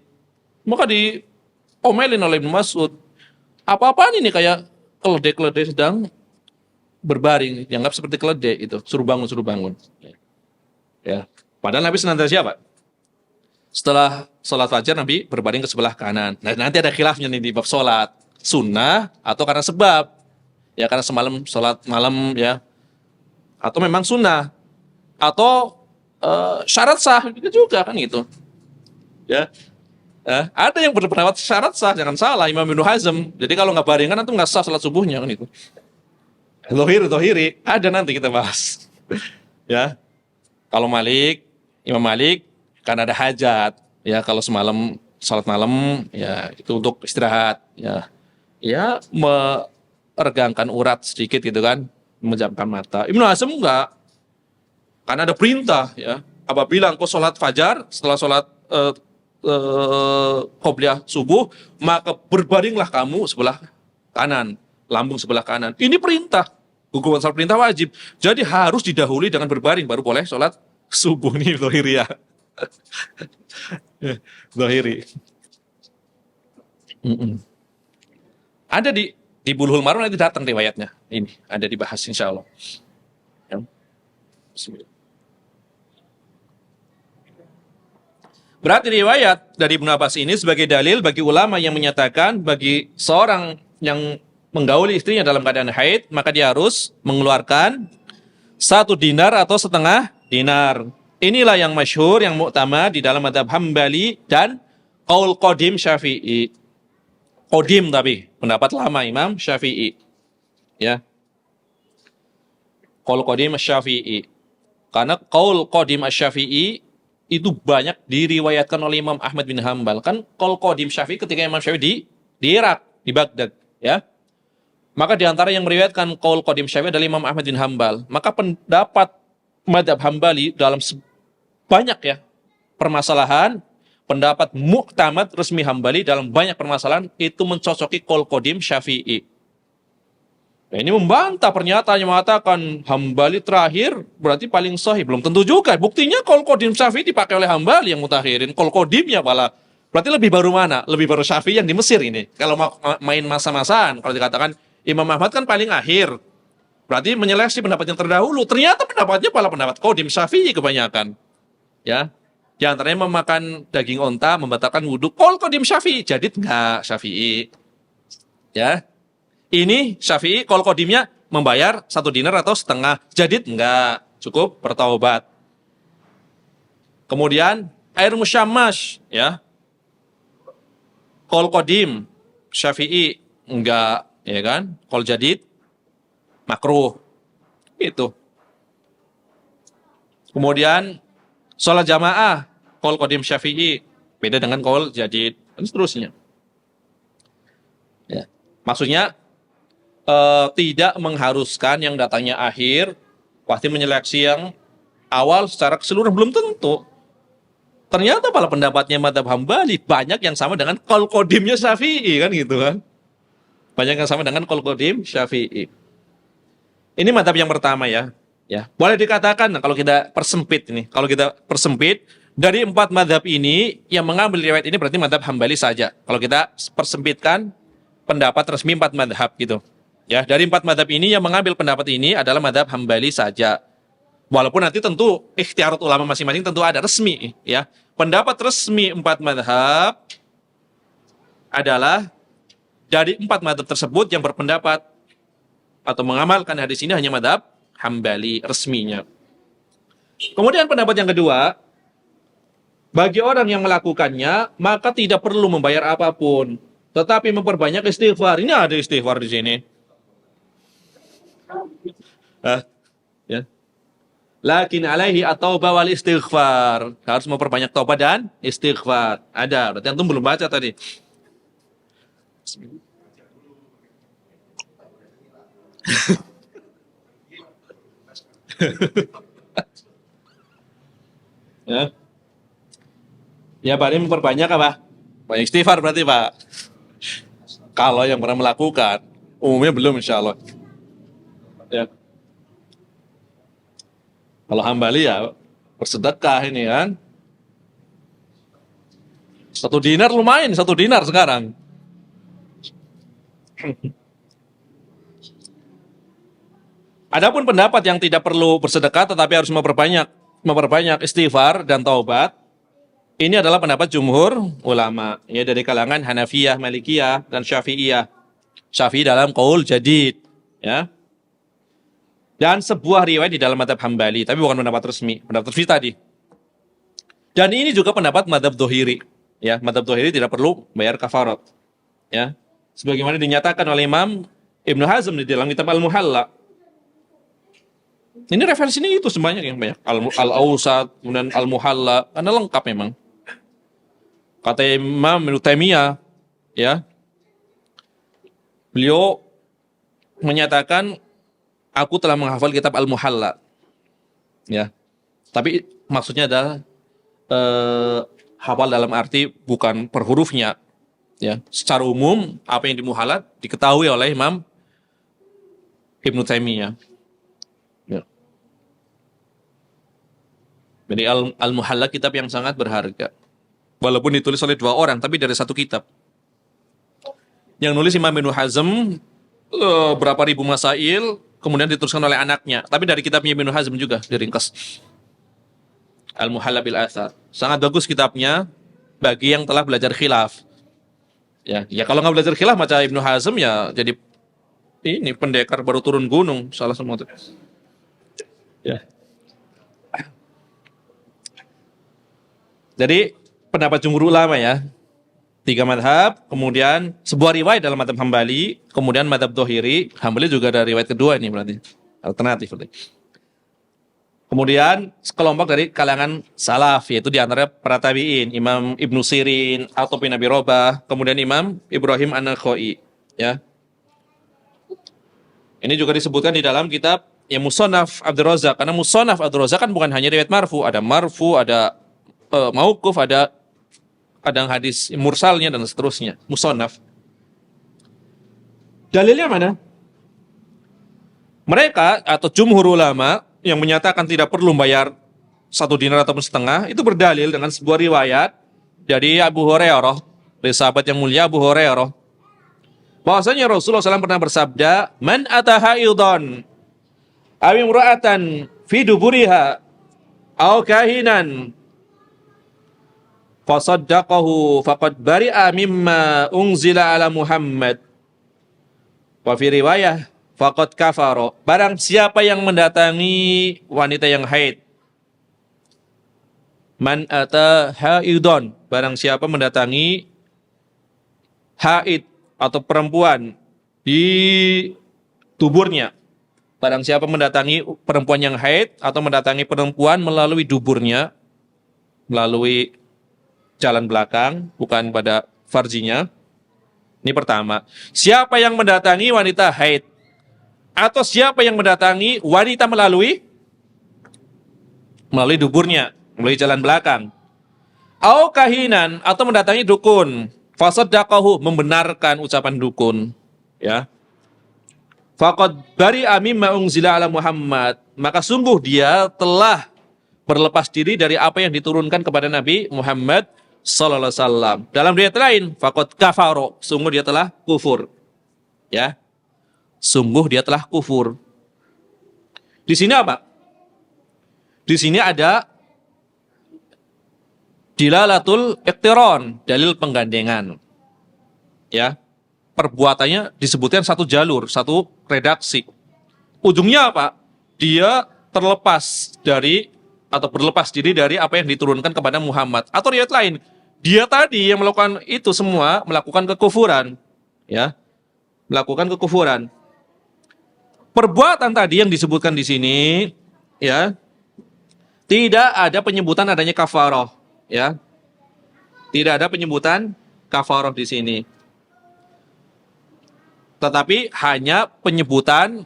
maka diomelin oleh Ibnu Mas'ud. Apa-apaan ini kayak keledai-keledai sedang berbaring, dianggap seperti keledai itu, suruh bangun, suruh bangun. Ya, padahal Nabi senantiasa siapa? Setelah sholat fajar Nabi berbaring ke sebelah kanan. Nah, nanti ada khilafnya nih di bab sholat, sunnah atau karena sebab, ya karena semalam sholat malam ya, atau memang sunnah, atau syarat sah gitu juga kan gitu. Ya, ada yang berpendapat syarat sah, jangan salah Imam Ibnu Hazm. Jadi kalau nggak barengan itu nggak sah sholat subuhnya kan itu. Zohiri, ada nanti kita bahas. Ya, kalau Imam Malik kan ada hajat, ya kalau semalam salat malam, ya itu untuk istirahat, ya meregangkan urat sedikit gitu kan, memejamkan mata. Ibnu Hazm enggak, karena ada perintah, ya apabila engkau sholat fajar setelah sholat qobliyah subuh, maka berbaringlah kamu sebelah kanan, lambung sebelah kanan. Ini perintah, hukuman salat perintah wajib. Jadi harus didahului dengan berbaring baru boleh sholat subuh nih Zohiri ya. Zohiri. Ada di Bulughul Maram nanti datang riwayatnya. Ini ada dibahas insya Allah. Ya. Bismillah. Berarti riwayat dari Ibnu Abbas ini sebagai dalil bagi ulama yang menyatakan bagi seorang yang menggauli istrinya dalam keadaan haid, maka dia harus mengeluarkan 1 dinar atau setengah dinar. Inilah yang masyhur, yang mu'tamad di dalam mazhab Hambali dan qaul qadim Syafi'i. Qadim tapi pendapat lama Imam Syafi'i. Ya. Qaul qadim Syafi'i. Karena qaul qadim Syafi'i itu banyak diriwayatkan oleh Imam Ahmad bin Hambal. Kan qaul qadim Syafi'i ketika Imam Syafi'i di Irak, di Baghdad, ya. Maka di antara yang meriwayatkan qaul qadim Syafi'i adalah Imam Ahmad bin Hambal. Maka pendapat mazhab Hambali dalam banyak ya permasalahan, pendapat mu'tamad resmi Hambali dalam banyak permasalahan itu mencocoki qaul qadim Syafi'i. Nah, ini membantah pernyataan yang mengatakan Hambali terakhir berarti paling sahih. Belum tentu juga. Buktinya qaul qadim Syafi'i dipakai oleh Hambali yang mutakhirin. Qaul qadimnya malah berarti lebih baru mana? Lebih baru Syafi'i yang di Mesir ini. Kalau main masa-masaan, kalau dikatakan Imam Ahmad kan paling akhir, berarti menyeleksi pendapat yang terdahulu. Ternyata pendapatnya malah pendapat qadim Syafi'i kebanyakan. Ya, di antaranya memakan daging onta membatalkan wudhu. Qaul qadim Syafi'i, jadid enggak Syafi'i. Ya, ini Syafi'i qaul qadimnya membayar 1 dinar atau setengah, jadid enggak, cukup bertaubat. Kemudian air musyammash, ya, qaul qadim Syafi'i enggak, ya kan? Qaul jadid makruh. Itu. Kemudian sholat jamaah, qaul qadim Syafi'i, beda dengan qaul jadid, dan seterusnya. Ya. Maksudnya tidak mengharuskan yang datangnya akhir pasti menyeleksi yang awal secara keseluruhan, belum tentu. Ternyata pada pendapatnya Madzhab Hambali banyak yang sama dengan qaul qadimnya Syafi'i kan gitu kan. Banyak yang sama dengan qaul qadim Syafi'i. Ini madzhab yang pertama ya. Ya, boleh dikatakan kalau kita persempit ini, kalau kita persempit dari 4 madzhab ini yang mengambil riwayat ini berarti madzhab Hambali saja. Kalau kita persempitkan pendapat resmi 4 madzhab gitu. Ya, dari 4 madzhab ini yang mengambil pendapat ini adalah madzhab Hambali saja. Walaupun nanti tentu ikhtiarat ulama masing-masing tentu ada resmi ya. Pendapat resmi 4 madzhab adalah dari 4 madzhab tersebut yang berpendapat atau mengamalkan hadis ini hanya madzhab Hambali resminya. Kemudian pendapat yang kedua, bagi orang yang melakukannya maka tidak perlu membayar apapun, tetapi memperbanyak istighfar. Ini ada istighfar di sini. Ya. Lakin alaihi at-taubah wal istighfar. Harus memperbanyak taubat dan istighfar. Ada, berarti antum belum baca tadi. Ya. Ya paling memperbanyak apa? Banyak istighfar berarti Pak. Kalau yang pernah melakukan, umumnya belum insya Allah. Ya. Kalau Hambali ya bersedekah ini kan. 1 dinar lumayan, 1 dinar sekarang. Adapun pendapat yang tidak perlu bersedekah tetapi harus memperbanyak istighfar dan taubat, ini adalah pendapat jumhur ulama ya dari kalangan Hanafiyah, Malikiyah dan Syafi'iyah. Syafi'i dalam qaul jadid ya. Dan sebuah riwayat di dalam madzhab Hambali, tapi bukan pendapat resmi tadi. Dan ini juga pendapat madzhab Dhohiri ya, madzhab Dhohiri tidak perlu bayar kafarat ya. Sebagaimana dinyatakan oleh Imam Ibnu Hazm di dalam kitab Al-Muhalla. Ini referensinya itu sebanyak yang banyak. Al-Awsat, kemudian Al-Muhalla, karena lengkap memang. Kata Imam Ibnu Taimiyah, ya, beliau menyatakan, aku telah menghafal kitab Al-Muhalla. Ya, tapi maksudnya adalah hafal dalam arti bukan per hurufnya. Ya, secara umum apa yang di Muhalla diketahui oleh Imam Ibnu Taimiyah. Ya. Jadi Al-Muhalla kitab yang sangat berharga. Walaupun ditulis oleh 2 orang, tapi dari 1 kitab. Yang nulis Imam Ibnu Hazm berapa ribu masail, kemudian dituliskan oleh anaknya. Tapi dari kitabnya Ibnu Hazm juga diringkas. Al-Muhalla bil Athar. Sangat bagus kitabnya bagi yang telah belajar khilaf. Ya kalau nggak belajar khilaf macam Ibnu Hazm ya jadi ini pendekar baru turun gunung salah semua itu. Ya. Jadi pendapat jumhur ulama ya. 3 madhab, kemudian sebuah riwayat dalam madhab Hambali, kemudian madhab Dhohiri. Hambali juga ada riwayat kedua ini berarti. Alternatif berarti. Kemudian sekelompok dari kalangan salaf, yaitu diantara para tabi'in, Imam Ibnu Sirin, Atha bin Abi Rabah, kemudian Imam Ibrahim An-Nakhai. Ya. Ini juga disebutkan di dalam kitab yang Musannaf Abdul Razak. Karena Musannaf Abdul Razak kan bukan hanya riwayat marfu, ada mauquf, ada kadang hadis mursalnya dan seterusnya. Musannaf. Dalilnya mana? Mereka atau jumhur ulama yang menyatakan tidak perlu bayar 1 dinar ataupun setengah, itu berdalil dengan sebuah riwayat dari Abu Hurairah, dari sahabat yang mulia Abu Hurairah, bahwasanya Rasulullah SAW pernah bersabda, "Man ataha idon aw imra'atan fi duburiha aw kahinan fasaddaqahu faqad bari'a mimma unzila ala Muhammad." Wa fi riwayah faqad kafara. Barang siapa yang mendatangi wanita yang haid. Man ata haidon. Barang siapa mendatangi haid atau perempuan di tuburnya. Barang siapa mendatangi perempuan yang haid atau mendatangi perempuan melalui duburnya. melalui jalan belakang, bukan pada farjinya. Ini pertama. Siapa yang mendatangi wanita haid atau siapa yang mendatangi wanita melalui duburnya, melalui jalan belakang. Au kahinan atau mendatangi dukun. Fasaddaqahu, membenarkan ucapan dukun. Ya. Faqad bari'a mimma unzila ala Muhammad. Maka sungguh dia telah berlepas diri dari apa yang diturunkan kepada Nabi Muhammad sallallahu alaihi wasallam. Dalam riwayat lain, faqad kafaro, sungguh dia telah kufur. Ya. Sungguh dia telah kufur. Di sini apa? Di sini ada dilalatul iqtiran, dalil penggandengan. Ya. Perbuatannya disebutkan satu jalur, satu redaksi. Ujungnya apa? Dia terlepas dari atau berlepas diri dari apa yang diturunkan kepada Muhammad. Atau riwayat lain, dia tadi yang melakukan itu semua melakukan kekufuran, ya, melakukan kekufuran. Perbuatan tadi yang disebutkan di sini, ya, tidak ada penyebutan adanya kafaroh, ya, tidak ada penyebutan kafaroh di sini. Tetapi hanya penyebutan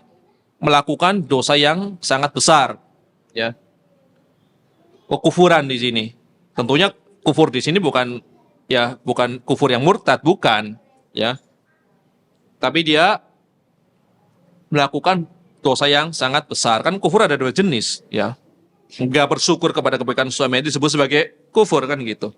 melakukan dosa yang sangat besar, ya, kekufuran di sini. Tentunya kufur di sini bukan kufur yang murtad, bukan, ya. Tapi dia melakukan dosa yang sangat besar. Kan kufur ada dua jenis, ya. Enggak bersyukur kepada kebaikan suami disebut sebagai kufur, kan gitu.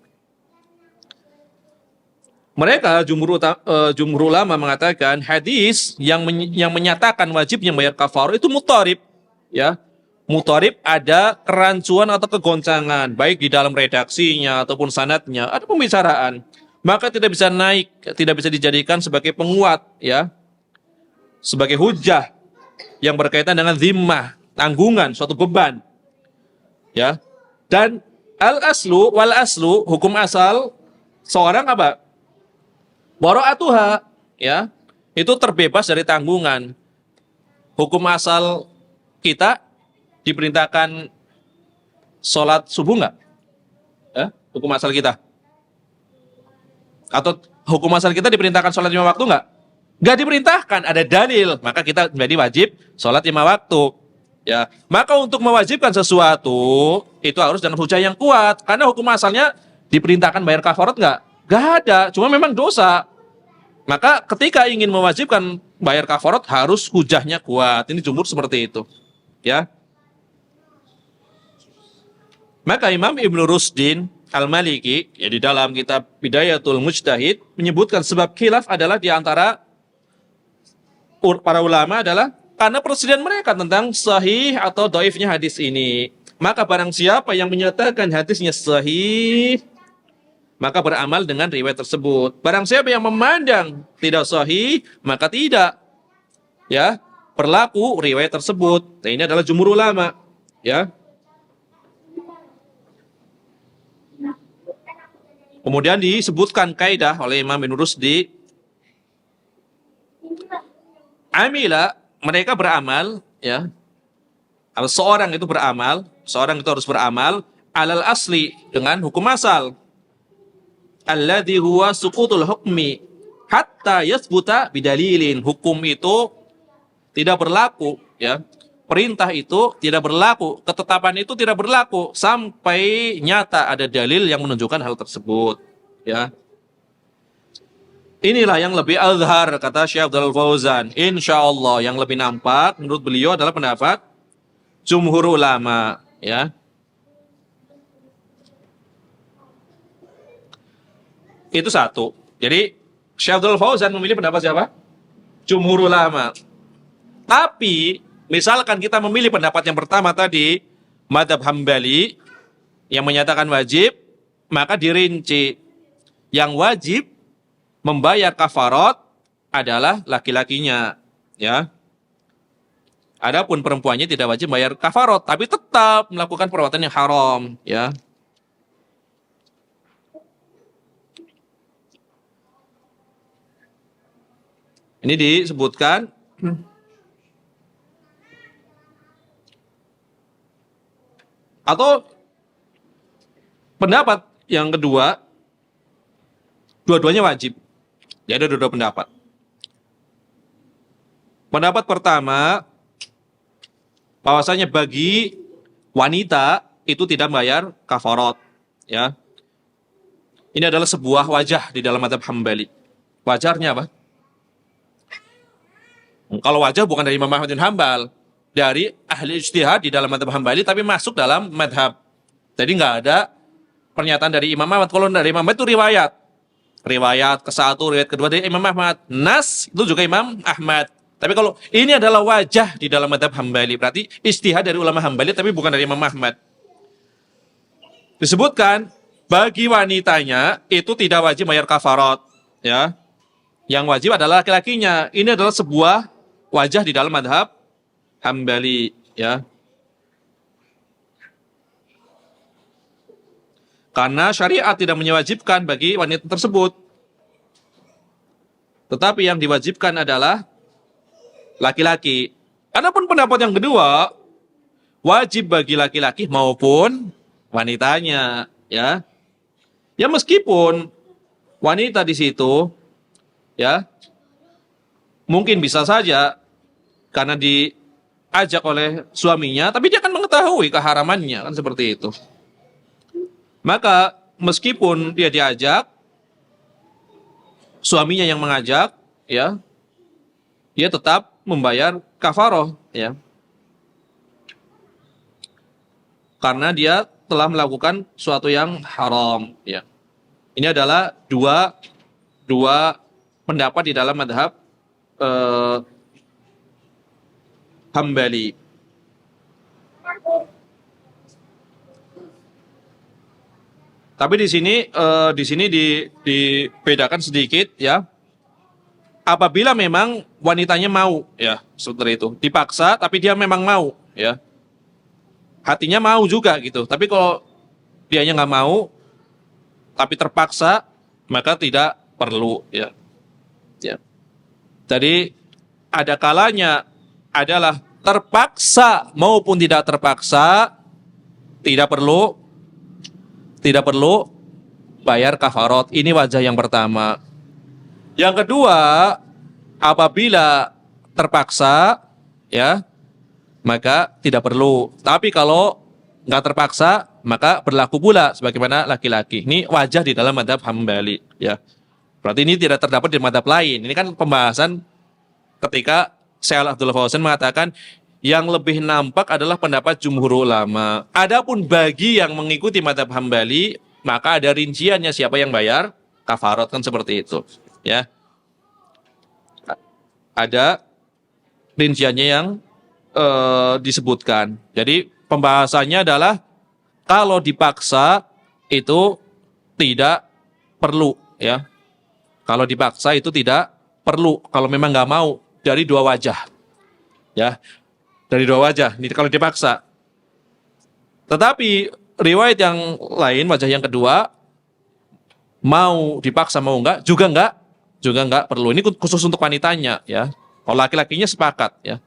Mereka jumhur ulama mengatakan hadis yang menyatakan wajibnya bayar kafarah itu mutarib, ya. Mutarib ada kerancuan atau kegoncangan baik di dalam redaksinya ataupun sanadnya, ada pembicaraan. Maka tidak bisa naik, tidak bisa dijadikan sebagai penguat, ya. Sebagai hujah yang berkaitan dengan zimmah, tanggungan, suatu beban. Ya. Dan wal aslu, hukum asal seorang apa? Bara'atuha, ya. Itu terbebas dari tanggungan. Hukum asal kita diperintahkan sholat subuh enggak? Ya, hukum asal kita. Atau hukum asal kita diperintahkan sholat 5 waktu enggak? Enggak diperintahkan, ada dalil. Maka kita menjadi wajib sholat 5 waktu. Ya, maka untuk mewajibkan sesuatu itu harus dengan hujah yang kuat. Karena hukum asalnya diperintahkan bayar kafarat enggak? Enggak ada, cuma memang dosa. Maka ketika ingin mewajibkan bayar kafarat harus hujahnya kuat. Ini jumhur seperti itu. Ya. Maka Imam Ibnu Rusdin Al-Maliki, ya, di dalam kitab Bidayatul Mujtahid menyebutkan sebab khilaf adalah di antara para ulama adalah karena perselisihan mereka tentang sahih atau dhaifnya hadis ini. Maka barang siapa yang menyatakan hadisnya sahih, maka beramal dengan riwayat tersebut. Barang siapa yang memandang tidak sahih, maka tidak, ya, berlaku riwayat tersebut. Nah, ini adalah jumhur ulama, ya. Kemudian disebutkan kaidah oleh Imam Ibnu Rusdi, amila, mereka beramal, ya. Kalau seorang itu beramal, seorang itu harus beramal alal asli, dengan hukum asal. Alladzi huwa suqutul hukmi hatta yasbuta bidalilin. Hukum itu tidak berlaku, ya. Perintah itu tidak berlaku, ketetapan itu tidak berlaku sampai nyata ada dalil yang menunjukkan hal tersebut, ya. Inilah yang lebih azhar, kata Syekh Abdul Fauzan. Insyaallah yang lebih nampak menurut beliau adalah pendapat jumhur ulama, ya. Itu satu. Jadi Syekh Abdul Fauzan memilih pendapat siapa? Jumhur ulama. Tapi misalkan kita memilih pendapat yang pertama tadi, Madzhab Hambali, yang menyatakan wajib, maka dirinci. Yang wajib membayar kafarat adalah laki-lakinya, ya. Adapun perempuannya tidak wajib bayar kafarat, tapi tetap melakukan perbuatan yang haram, ya. Ini disebutkan atau Pendapat yang kedua, dua-duanya wajib. Jadi ada dua pendapat. Pendapat pertama, bahwasanya bagi wanita itu tidak membayar kafarat, ya. Ini adalah sebuah wajah di dalam mazhab Hambali. Wajarnya apa? Kalau wajah bukan dari Imam Ahmad bin Hambal, dari ahli ijtihad di dalam mazhab Hambali, tapi masuk dalam mazhab. Jadi nggak ada pernyataan dari Imam Ahmad. Kalau dari Imam Ahmad itu riwayat. Riwayat ke satu, riwayat kedua dari Imam Ahmad. Nas itu juga Imam Ahmad. Tapi kalau ini adalah wajah di dalam mazhab Hambali, berarti ijtihad dari ulama Hambali, tapi bukan dari Imam Ahmad. Disebutkan bagi wanitanya itu tidak wajib bayar kafarat, ya. Yang wajib adalah laki-lakinya. Ini adalah sebuah wajah di dalam mazhab Hambali, ya. Karena syariat tidak mewajibkan bagi wanita tersebut. Tetapi yang diwajibkan adalah laki-laki. Adapun pendapat yang kedua, wajib bagi laki-laki maupun wanitanya, ya. Ya meskipun wanita di situ, ya, mungkin bisa saja karena diajak oleh suaminya, tapi dia akan mengetahui keharamannya, kan seperti itu. Maka meskipun dia diajak, suaminya yang mengajak, ya, dia tetap membayar kafaroh, ya, karena dia telah melakukan suatu yang haram, ya. Ini adalah dua pendapat di dalam mazhab Hambali. Tapi di sini dibedakan sedikit, ya. Apabila memang wanitanya mau, ya, seperti itu, dipaksa, tapi dia memang mau, ya, hatinya mau juga gitu. Tapi kalau dianya nggak mau, tapi terpaksa, maka tidak perlu, ya. Ya. Jadi ada kalanya adalah terpaksa maupun tidak terpaksa, tidak perlu bayar kafarat. Ini wajah yang pertama. Yang kedua, apabila terpaksa, ya, maka tidak perlu. Tapi kalau nggak terpaksa, maka berlaku pula sebagaimana laki-laki. Ini wajah di dalam mazhab Hambali, ya. Berarti ini tidak terdapat di mazhab lain. Ini kan pembahasan ketika Syekh Abdullah Fauzan mengatakan yang lebih nampak adalah pendapat jumhur ulama. Adapun bagi yang mengikuti mazhab Hambali, maka ada rinciannya siapa yang bayar kafarat, kan seperti itu, ya. Ada rinciannya yang disebutkan. Jadi pembahasannya adalah kalau dipaksa itu tidak perlu, ya. Kalau dipaksa itu tidak perlu. Kalau memang nggak mau, dari dua wajah, ya, dari dua wajah. Ini kalau dipaksa. Tetapi riwayat yang lain, wajah yang kedua, mau dipaksa mau enggak, juga enggak perlu. Ini khusus untuk wanitanya, ya. Kalau laki-lakinya sepakat, ya.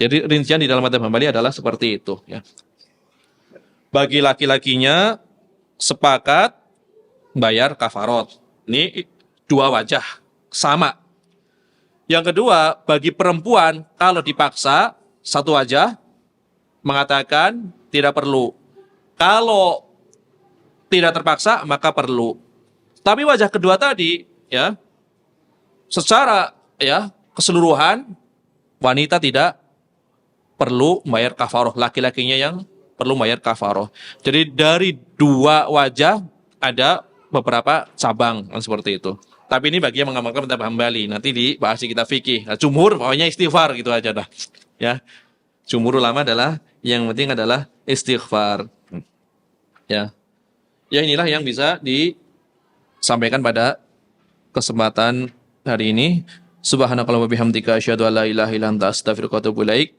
Jadi rincian di dalam mazhab Hambali adalah seperti itu, ya. Bagi laki-lakinya sepakat bayar kafarat. Ini dua wajah sama. Yang kedua, bagi perempuan kalau dipaksa satu wajah mengatakan tidak perlu. Kalau tidak terpaksa maka perlu. Tapi wajah kedua tadi, ya, secara, ya, keseluruhan wanita tidak perlu bayar kafaroh, laki-lakinya yang perlu bayar kafaroh. Jadi dari dua wajah ada beberapa cabang, kan seperti itu. Tapi ini bagi yang mengamalkan mazhab Hambali, nanti dibahas di kitab fikih. Nah, jumhur pokoknya istighfar gitu aja dah. Ya. Jumhur ulama adalah yang penting adalah istighfar. Ya. Ya, inilah yang bisa disampaikan pada kesempatan hari ini. Subhanakallahumma bihamdika asyhadu an la ilaha illa anta astaghfiruka wa atubu ilaik.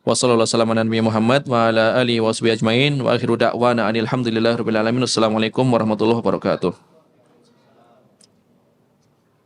Wa sallallahu alaihi wasallam ala Nabi Muhammad wa ala alihi washabihi ajmain wa akhiru da'wana alhamdulillahi rabbil alamin. Assalamualaikum warahmatullahi wabarakatuh.